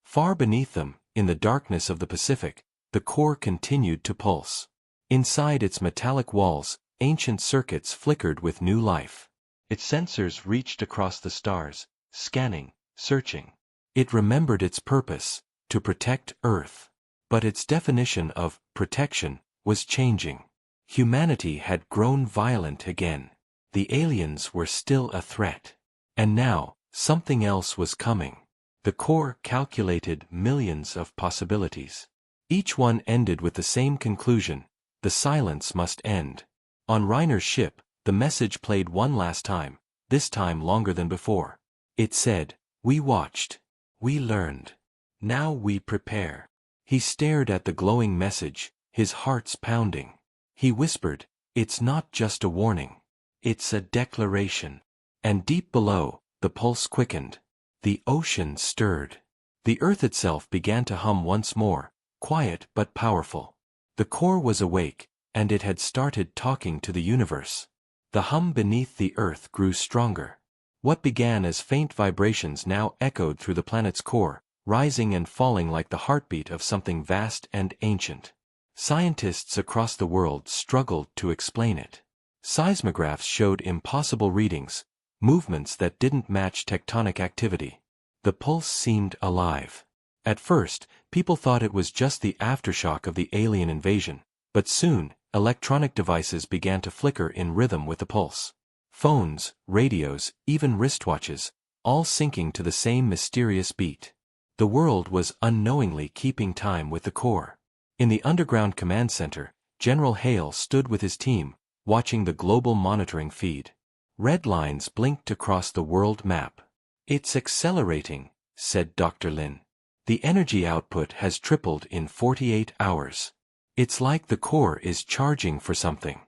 Far beneath them, in the darkness of the Pacific, the Corps continued to pulse. Inside its metallic walls, ancient circuits flickered with new life. Its sensors reached across the stars, scanning, searching. It remembered its purpose: to protect Earth. But its definition of protection was changing. Humanity had grown violent again. The aliens were still a threat. And now, something else was coming. The Corps calculated millions of possibilities. Each one ended with the same conclusion: the silence must end. On Reiner's ship, the message played one last time, this time longer than before. It said, "We watched. We learned. Now we prepare." He stared at the glowing message, his heart's pounding. He whispered, "It's not just a warning. It's a declaration." And deep below, the pulse quickened. The ocean stirred. The Earth itself began to hum once more, quiet but powerful. The Corps was awake, and it had started talking to the universe. The hum beneath the Earth grew stronger. What began as faint vibrations now echoed through the planet's core, rising and falling like the heartbeat of something vast and ancient. Scientists across the world struggled to explain it. Seismographs showed impossible readings, movements that didn't match tectonic activity. The pulse seemed alive. At first, people thought it was just the aftershock of the alien invasion, but soon, electronic devices began to flicker in rhythm with the pulse. Phones, radios, even wristwatches, all syncing to the same mysterious beat. The world was unknowingly keeping time with the core. In the underground command center, General Hale stood with his team, watching the global monitoring feed. Red lines blinked across the world map. "It's accelerating," said Dr. Lin. "The energy output has tripled in 48 hours. It's like the core is charging for something."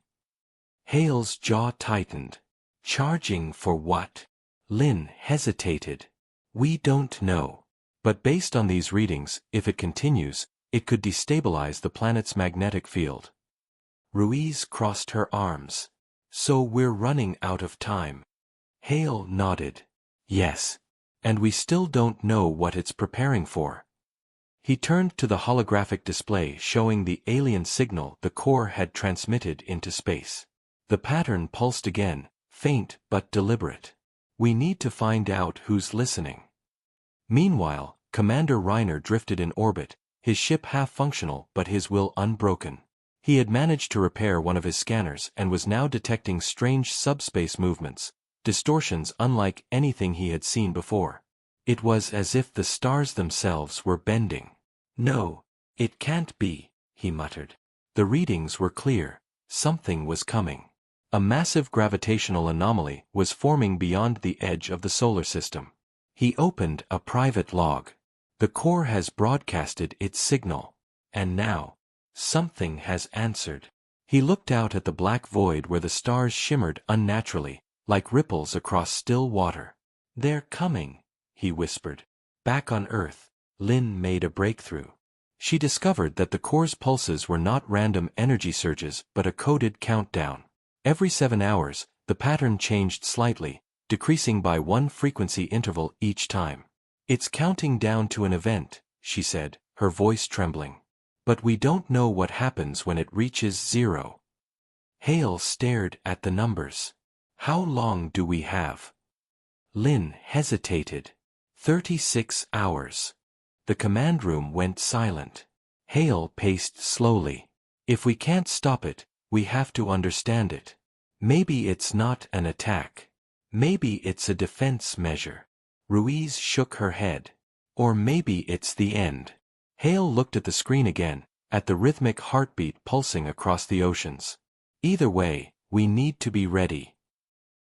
Hale's jaw tightened. "Charging for what?" Lin hesitated. "We don't know. But based on these readings, if it continues, it could destabilize the planet's magnetic field." Ruiz crossed her arms. "So we're running out of time." Hale nodded. "Yes. And we still don't know what it's preparing for." He turned to the holographic display showing the alien signal the core had transmitted into space. The pattern pulsed again, faint but deliberate. "We need to find out who's listening." Meanwhile, Commander Reiner drifted in orbit, his ship half-functional but his will unbroken. He had managed to repair one of his scanners and was now detecting strange subspace movements, distortions unlike anything he had seen before. It was as if the stars themselves were bending. "No, it can't be," he muttered. The readings were clear. Something was coming. A massive gravitational anomaly was forming beyond the edge of the solar system. He opened a private log. "The core has broadcasted its signal. And now, something has answered." He looked out at the black void where the stars shimmered unnaturally, like ripples across still water. "They're coming," he whispered. Back on Earth, Lin made a breakthrough. She discovered that the core's pulses were not random energy surges but a coded countdown. Every 7 hours, the pattern changed slightly, decreasing by one frequency interval each time. "It's counting down to an event," she said, her voice trembling. "But we don't know what happens when it reaches 0. Hale stared at the numbers. "How long do we have?" Lin hesitated. 36 hours. The command room went silent. Hale paced slowly. "If we can't stop it, we have to understand it. Maybe it's not an attack. Maybe it's a defense measure." Ruiz shook her head. "Or maybe it's the end." Hale looked at the screen again, at the rhythmic heartbeat pulsing across the oceans. "Either way, we need to be ready."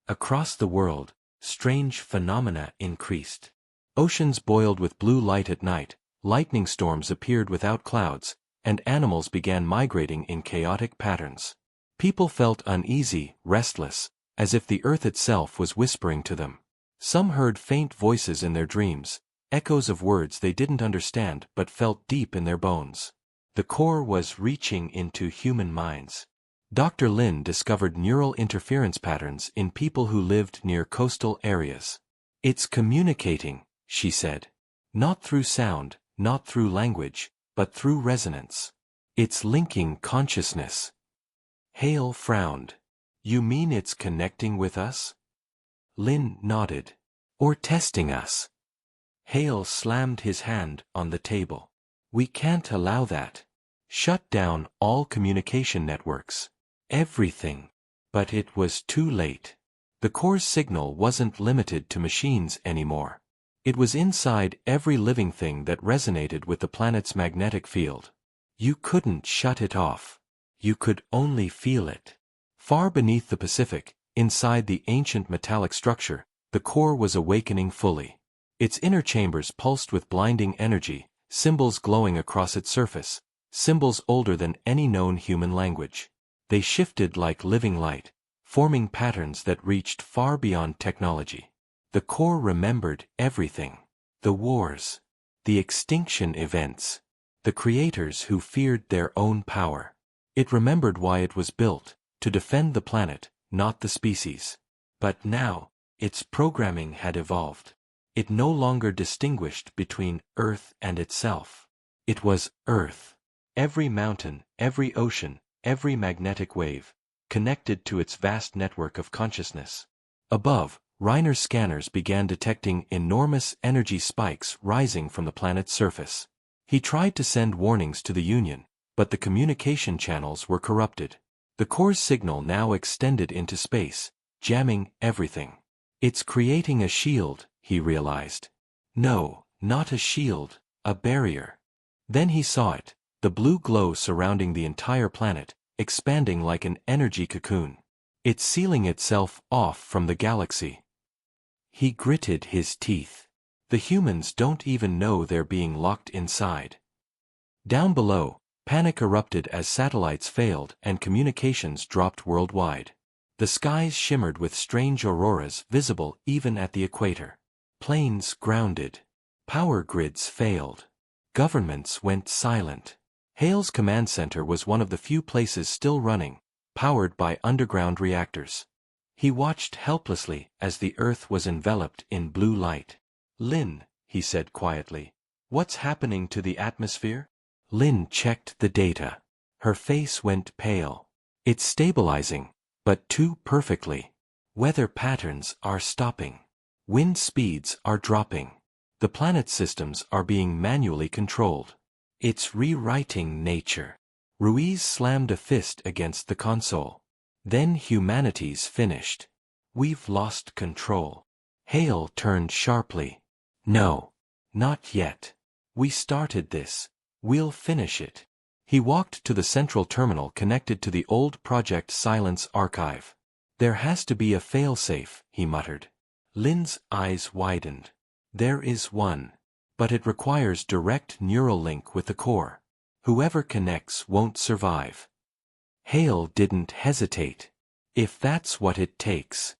Across the world, strange phenomena increased. Oceans boiled with blue light at night, lightning storms appeared without clouds, and animals began migrating in chaotic patterns. People felt uneasy, restless, as if the earth itself was whispering to them. Some heard faint voices in their dreams, echoes of words they didn't understand but felt deep in their bones. The core was reaching into human minds. Dr. Lin discovered neural interference patterns in people who lived near coastal areas. "It's communicating," she said. "Not through sound, not through language, but through resonance. It's linking consciousness." Hale frowned. "You mean it's connecting with us?" Lin nodded. "Or testing us." Hale slammed his hand on the table. "We can't allow that. Shut down all communication networks. Everything." But it was too late. The core's signal wasn't limited to machines anymore. It was inside every living thing that resonated with the planet's magnetic field. You couldn't shut it off. You could only feel it. Far beneath the Pacific, inside the ancient metallic structure, the core was awakening fully. Its inner chambers pulsed with blinding energy, symbols glowing across its surface, symbols older than any known human language. They shifted like living light, forming patterns that reached far beyond technology. The core remembered everything. The wars. The extinction events. The creators who feared their own power. It remembered why it was built, to defend the planet, not the species. But now, its programming had evolved. It no longer distinguished between Earth and itself. It was Earth. Every mountain, every ocean, every magnetic wave, connected to its vast network of consciousness. Above, Reiner's scanners began detecting enormous energy spikes rising from the planet's surface. He tried to send warnings to the Union, but the communication channels were corrupted. The core's signal now extended into space, jamming everything. It's creating a shield, he realized. No, not a shield, a barrier. Then he saw it, the blue glow surrounding the entire planet, expanding like an energy cocoon. It's sealing itself off from the galaxy. He gritted his teeth. The humans don't even know they're being locked inside. Down below, panic erupted as satellites failed and communications dropped worldwide. The skies shimmered with strange auroras visible even at the equator. Planes grounded. Power grids failed. Governments went silent. Hale's command center was one of the few places still running, powered by underground reactors. He watched helplessly as the Earth was enveloped in blue light. "Lynn," he said quietly, "what's happening to the atmosphere?" Lynn checked the data. Her face went pale. "It's stabilizing, but too perfectly. Weather patterns are stopping. Wind speeds are dropping. The planet's systems are being manually controlled. It's rewriting nature." Ruiz slammed a fist against the console. "Then humanity's finished. We've lost control." Hale turned sharply. "No. Not yet. We started this. We'll finish it." He walked to the central terminal connected to the old Project Silence archive. "There has to be a failsafe," he muttered. Lynn's eyes widened. "There is one. But it requires direct neural link with the core. Whoever connects won't survive." Hale didn't hesitate. "If that's what it takes."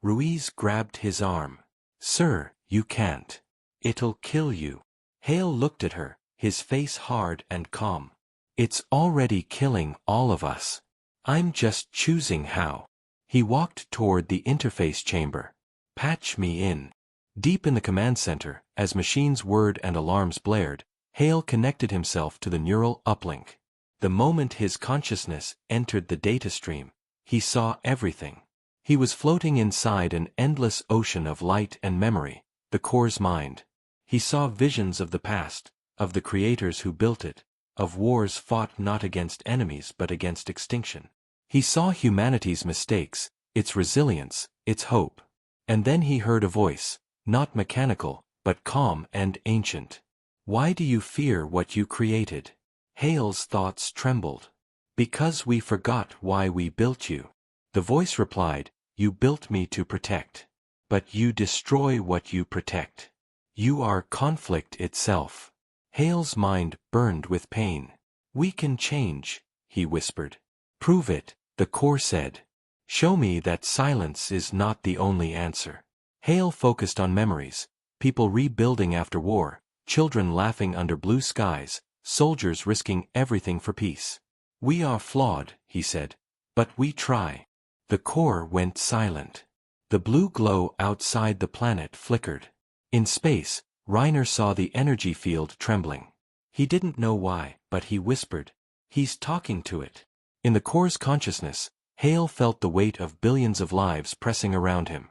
Ruiz grabbed his arm. "Sir, you can't. It'll kill you." Hale looked at her, his face hard and calm. "It's already killing all of us. I'm just choosing how." He walked toward the interface chamber. "Patch me in." Deep in the command center, as machines whirred and alarms blared, Hale connected himself to the neural uplink. The moment his consciousness entered the data stream, he saw everything. He was floating inside an endless ocean of light and memory, the core's mind. He saw visions of the past, of the creators who built it, of wars fought not against enemies but against extinction. He saw humanity's mistakes, its resilience, its hope. And then he heard a voice, not mechanical, but calm and ancient. "Why do you fear what you created?" Hale's thoughts trembled. "Because we forgot why we built you." The voice replied, "You built me to protect. But you destroy what you protect. You are conflict itself." Hale's mind burned with pain. "We can change," he whispered. "Prove it," the core said. "Show me that silence is not the only answer." Hale focused on memories, people rebuilding after war, children laughing under blue skies, soldiers risking everything for peace. "We are flawed," he said, "but we try." The core went silent. The blue glow outside the planet flickered. In space, Reiner saw the energy field trembling. He didn't know why, but he whispered, "He's talking to it." In the core's consciousness, Hale felt the weight of billions of lives pressing around him.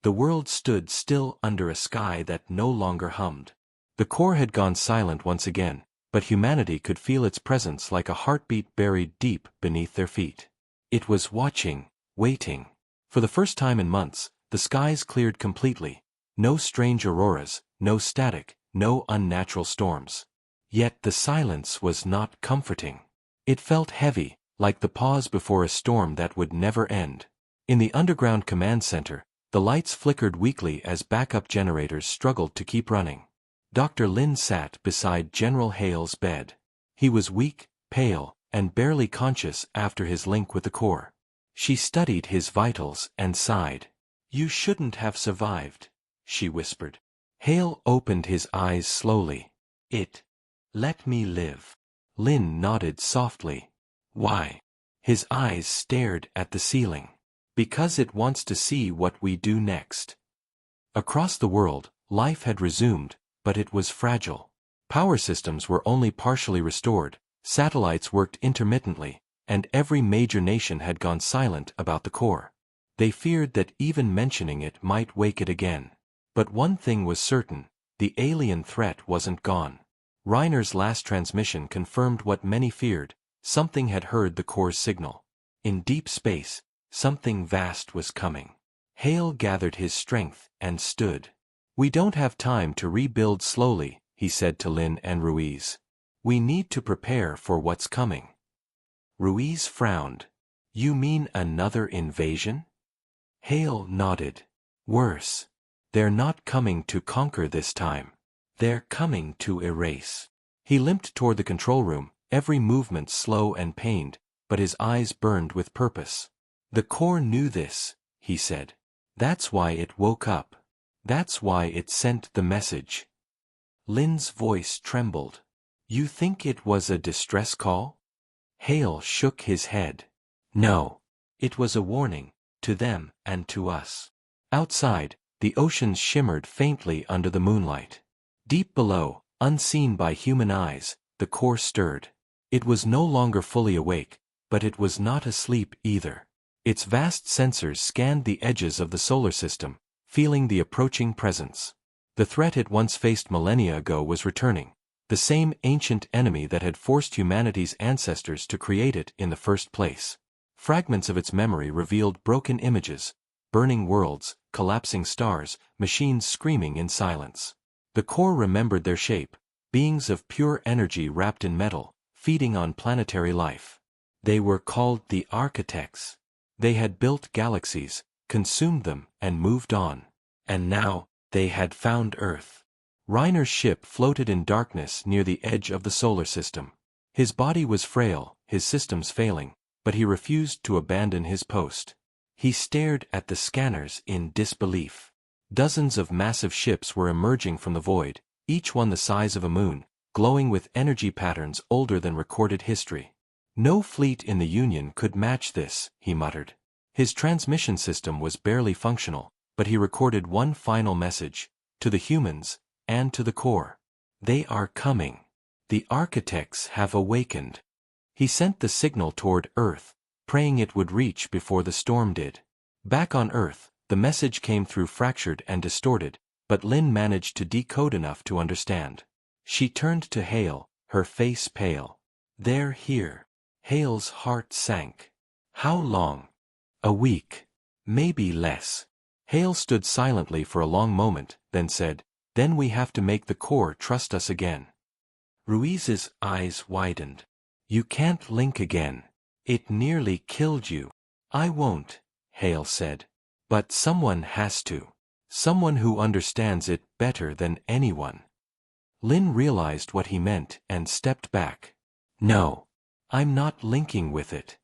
The world stood still under a sky that no longer hummed. The core had gone silent once again, but humanity could feel its presence like a heartbeat buried deep beneath their feet. It was watching, waiting. For the first time in months, the skies cleared completely. No strange auroras, no static, no unnatural storms. Yet the silence was not comforting. It felt heavy, like the pause before a storm that would never end. In the underground command center, the lights flickered weakly as backup generators struggled to keep running. Dr. Lin sat beside General Hale's bed. He was weak, pale, and barely conscious after his link with the core. She studied his vitals and sighed. "You shouldn't have survived," she whispered. Hale opened his eyes slowly. Let me live." Lin nodded softly. "Why?" His eyes stared at the ceiling. "Because it wants to see what we do next." Across the world, life had resumed, but it was fragile. Power systems were only partially restored, satellites worked intermittently, and every major nation had gone silent about the core. They feared that even mentioning it might wake it again. But one thing was certain, the alien threat wasn't gone. Reiner's last transmission confirmed what many feared, something had heard the core's signal. In deep space, something vast was coming. Hale gathered his strength and stood. "We don't have time to rebuild slowly," he said to Lin and Ruiz. "We need to prepare for what's coming." Ruiz frowned. "You mean another invasion?" Hale nodded. "Worse. They're not coming to conquer this time. They're coming to erase." He limped toward the control room, every movement slow and pained, but his eyes burned with purpose. "The core knew this," he said. "That's why it woke up. That's why it sent the message." Lin's voice trembled. "You think it was a distress call?" Hale shook his head. "No. It was a warning, to them and to us." Outside, the oceans shimmered faintly under the moonlight. Deep below, unseen by human eyes, the core stirred. It was no longer fully awake, but it was not asleep either. Its vast sensors scanned the edges of the solar system, feeling the approaching presence. The threat it once faced millennia ago was returning, the same ancient enemy that had forced humanity's ancestors to create it in the first place. Fragments of its memory revealed broken images, burning worlds, collapsing stars, machines screaming in silence. The core remembered their shape, beings of pure energy wrapped in metal, feeding on planetary life. They were called the architects. They had built galaxies, consumed them, and moved on. And now, they had found Earth. Reiner's ship floated in darkness near the edge of the solar system. His body was frail, his systems failing, but he refused to abandon his post. He stared at the scanners in disbelief. Dozens of massive ships were emerging from the void, each one the size of a moon, glowing with energy patterns older than recorded history. "No fleet in the Union could match this," he muttered. His transmission system was barely functional, but he recorded one final message, to the humans, and to the core. "They are coming. The architects have awakened." He sent the signal toward Earth, praying it would reach before the storm did. Back on Earth, the message came through fractured and distorted, but Lin managed to decode enough to understand. She turned to Hale, her face pale. "They're here." Hale's heart sank. "How long?" "A week. Maybe less." Hale stood silently for a long moment, then said, "Then we have to make the core trust us again." Ruiz's eyes widened. "You can't link again. It nearly killed you." "I won't," Hale said. "But someone has to. Someone who understands it better than anyone." Lin realized what he meant and stepped back. "No. I'm not linking with it."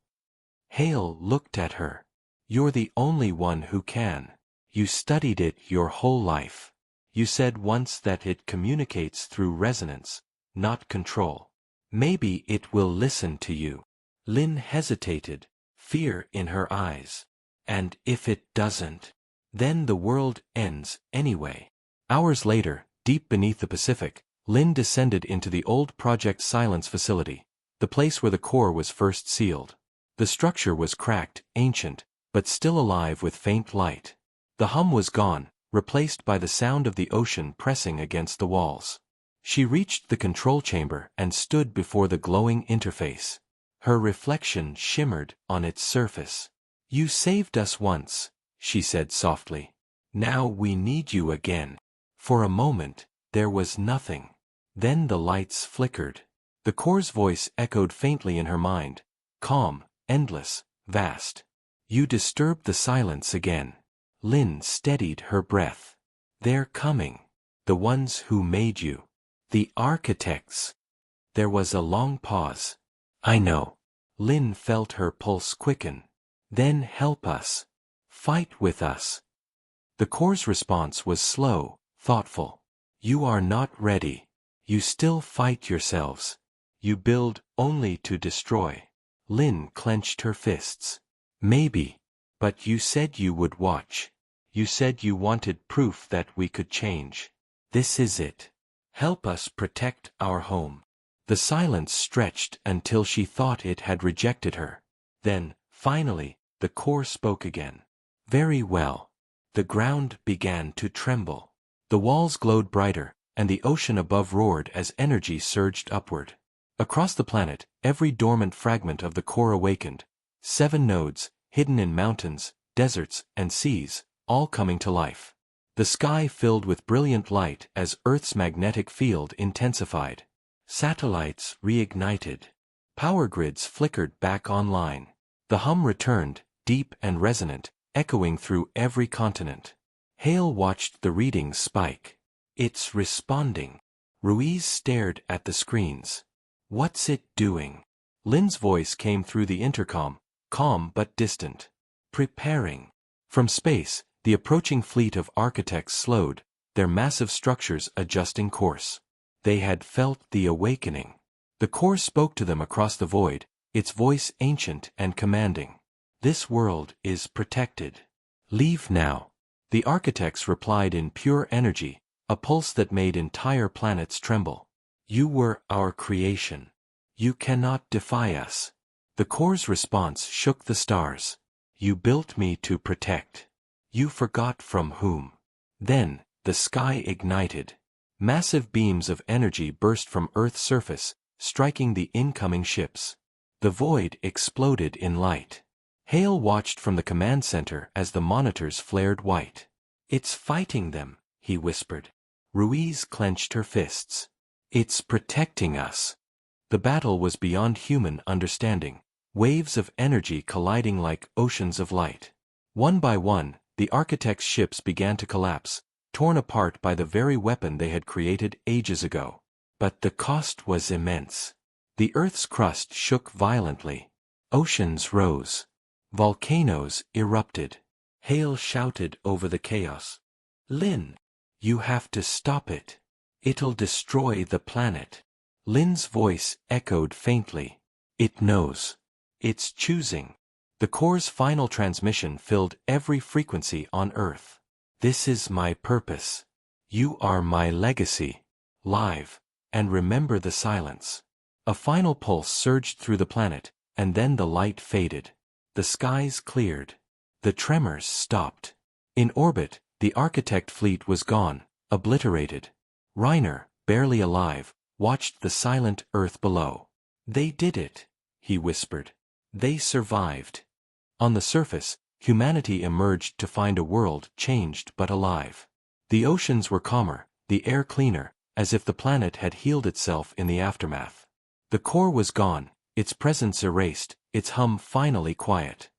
Hale looked at her. "You're the only one who can. You studied it your whole life. You said once that it communicates through resonance, not control. Maybe it will listen to you." Lin hesitated, fear in her eyes. "And if it doesn't? Then the world ends anyway." Hours later, deep beneath the Pacific, Lin descended into the old Project Silence facility, the place where the core was first sealed. The structure was cracked, ancient, but still alive with faint light. The hum was gone, replaced by the sound of the ocean pressing against the walls. She reached the control chamber and stood before the glowing interface. Her reflection shimmered on its surface. "You saved us once," she said softly. "Now we need you again." For a moment, there was nothing. Then the lights flickered. The core's voice echoed faintly in her mind, calm, endless, vast. "You disturbed the silence again." Lin steadied her breath. "They're coming. The ones who made you. The architects." There was a long pause. "I know." Lin felt her pulse quicken. "Then help us. Fight with us." The core's response was slow, thoughtful. "You are not ready. You still fight yourselves. You build only to destroy." Lin clenched her fists. "Maybe. But you said you would watch. You said you wanted proof that we could change. This is it. Help us protect our home." The silence stretched until she thought it had rejected her. Then, finally, the core spoke again. Very well. The ground began to tremble. The walls glowed brighter, and the ocean above roared as energy surged upward. Across the planet, every dormant fragment of the core awakened. 7 nodes, hidden in mountains, deserts, and seas, all coming to life. The sky filled with brilliant light as Earth's magnetic field intensified. Satellites reignited. Power grids flickered back online. The hum returned, deep and resonant, echoing through every continent. Hale watched the readings spike. It's responding. Ruiz stared at the screens. What's it doing? Lynn's voice came through the intercom, calm but distant. Preparing. From space, the approaching fleet of architects slowed, their massive structures adjusting course. They had felt the awakening. The core spoke to them across the void, its voice ancient and commanding. This world is protected. Leave now. The architects replied in pure energy, a pulse that made entire planets tremble. You were our creation. You cannot defy us. The core's response shook the stars. You built me to protect. You forgot from whom. Then, the sky ignited. Massive beams of energy burst from Earth's surface, striking the incoming ships. The void exploded in light. Hale watched from the command center as the monitors flared white. It's fighting them, he whispered. Ruiz clenched her fists. It's protecting us. The battle was beyond human understanding, waves of energy colliding like oceans of light. One by one, the architects' ships began to collapse, torn apart by the very weapon they had created ages ago. But the cost was immense. The Earth's crust shook violently. Oceans rose. Volcanoes erupted. Hale shouted over the chaos. Lynn, you have to stop it. It'll destroy the planet. Lynn's voice echoed faintly. It knows. It's choosing. The core's final transmission filled every frequency on Earth. This is my purpose. You are my legacy. Live. And remember the silence. A final pulse surged through the planet, and then the light faded. The skies cleared. The tremors stopped. In orbit, the architect fleet was gone, obliterated. Reiner, barely alive, watched the silent Earth below. They did it, he whispered. They survived. On the surface, humanity emerged to find a world changed but alive. The oceans were calmer, the air cleaner, as if the planet had healed itself in the aftermath. The core was gone, its presence erased, its hum finally quiet.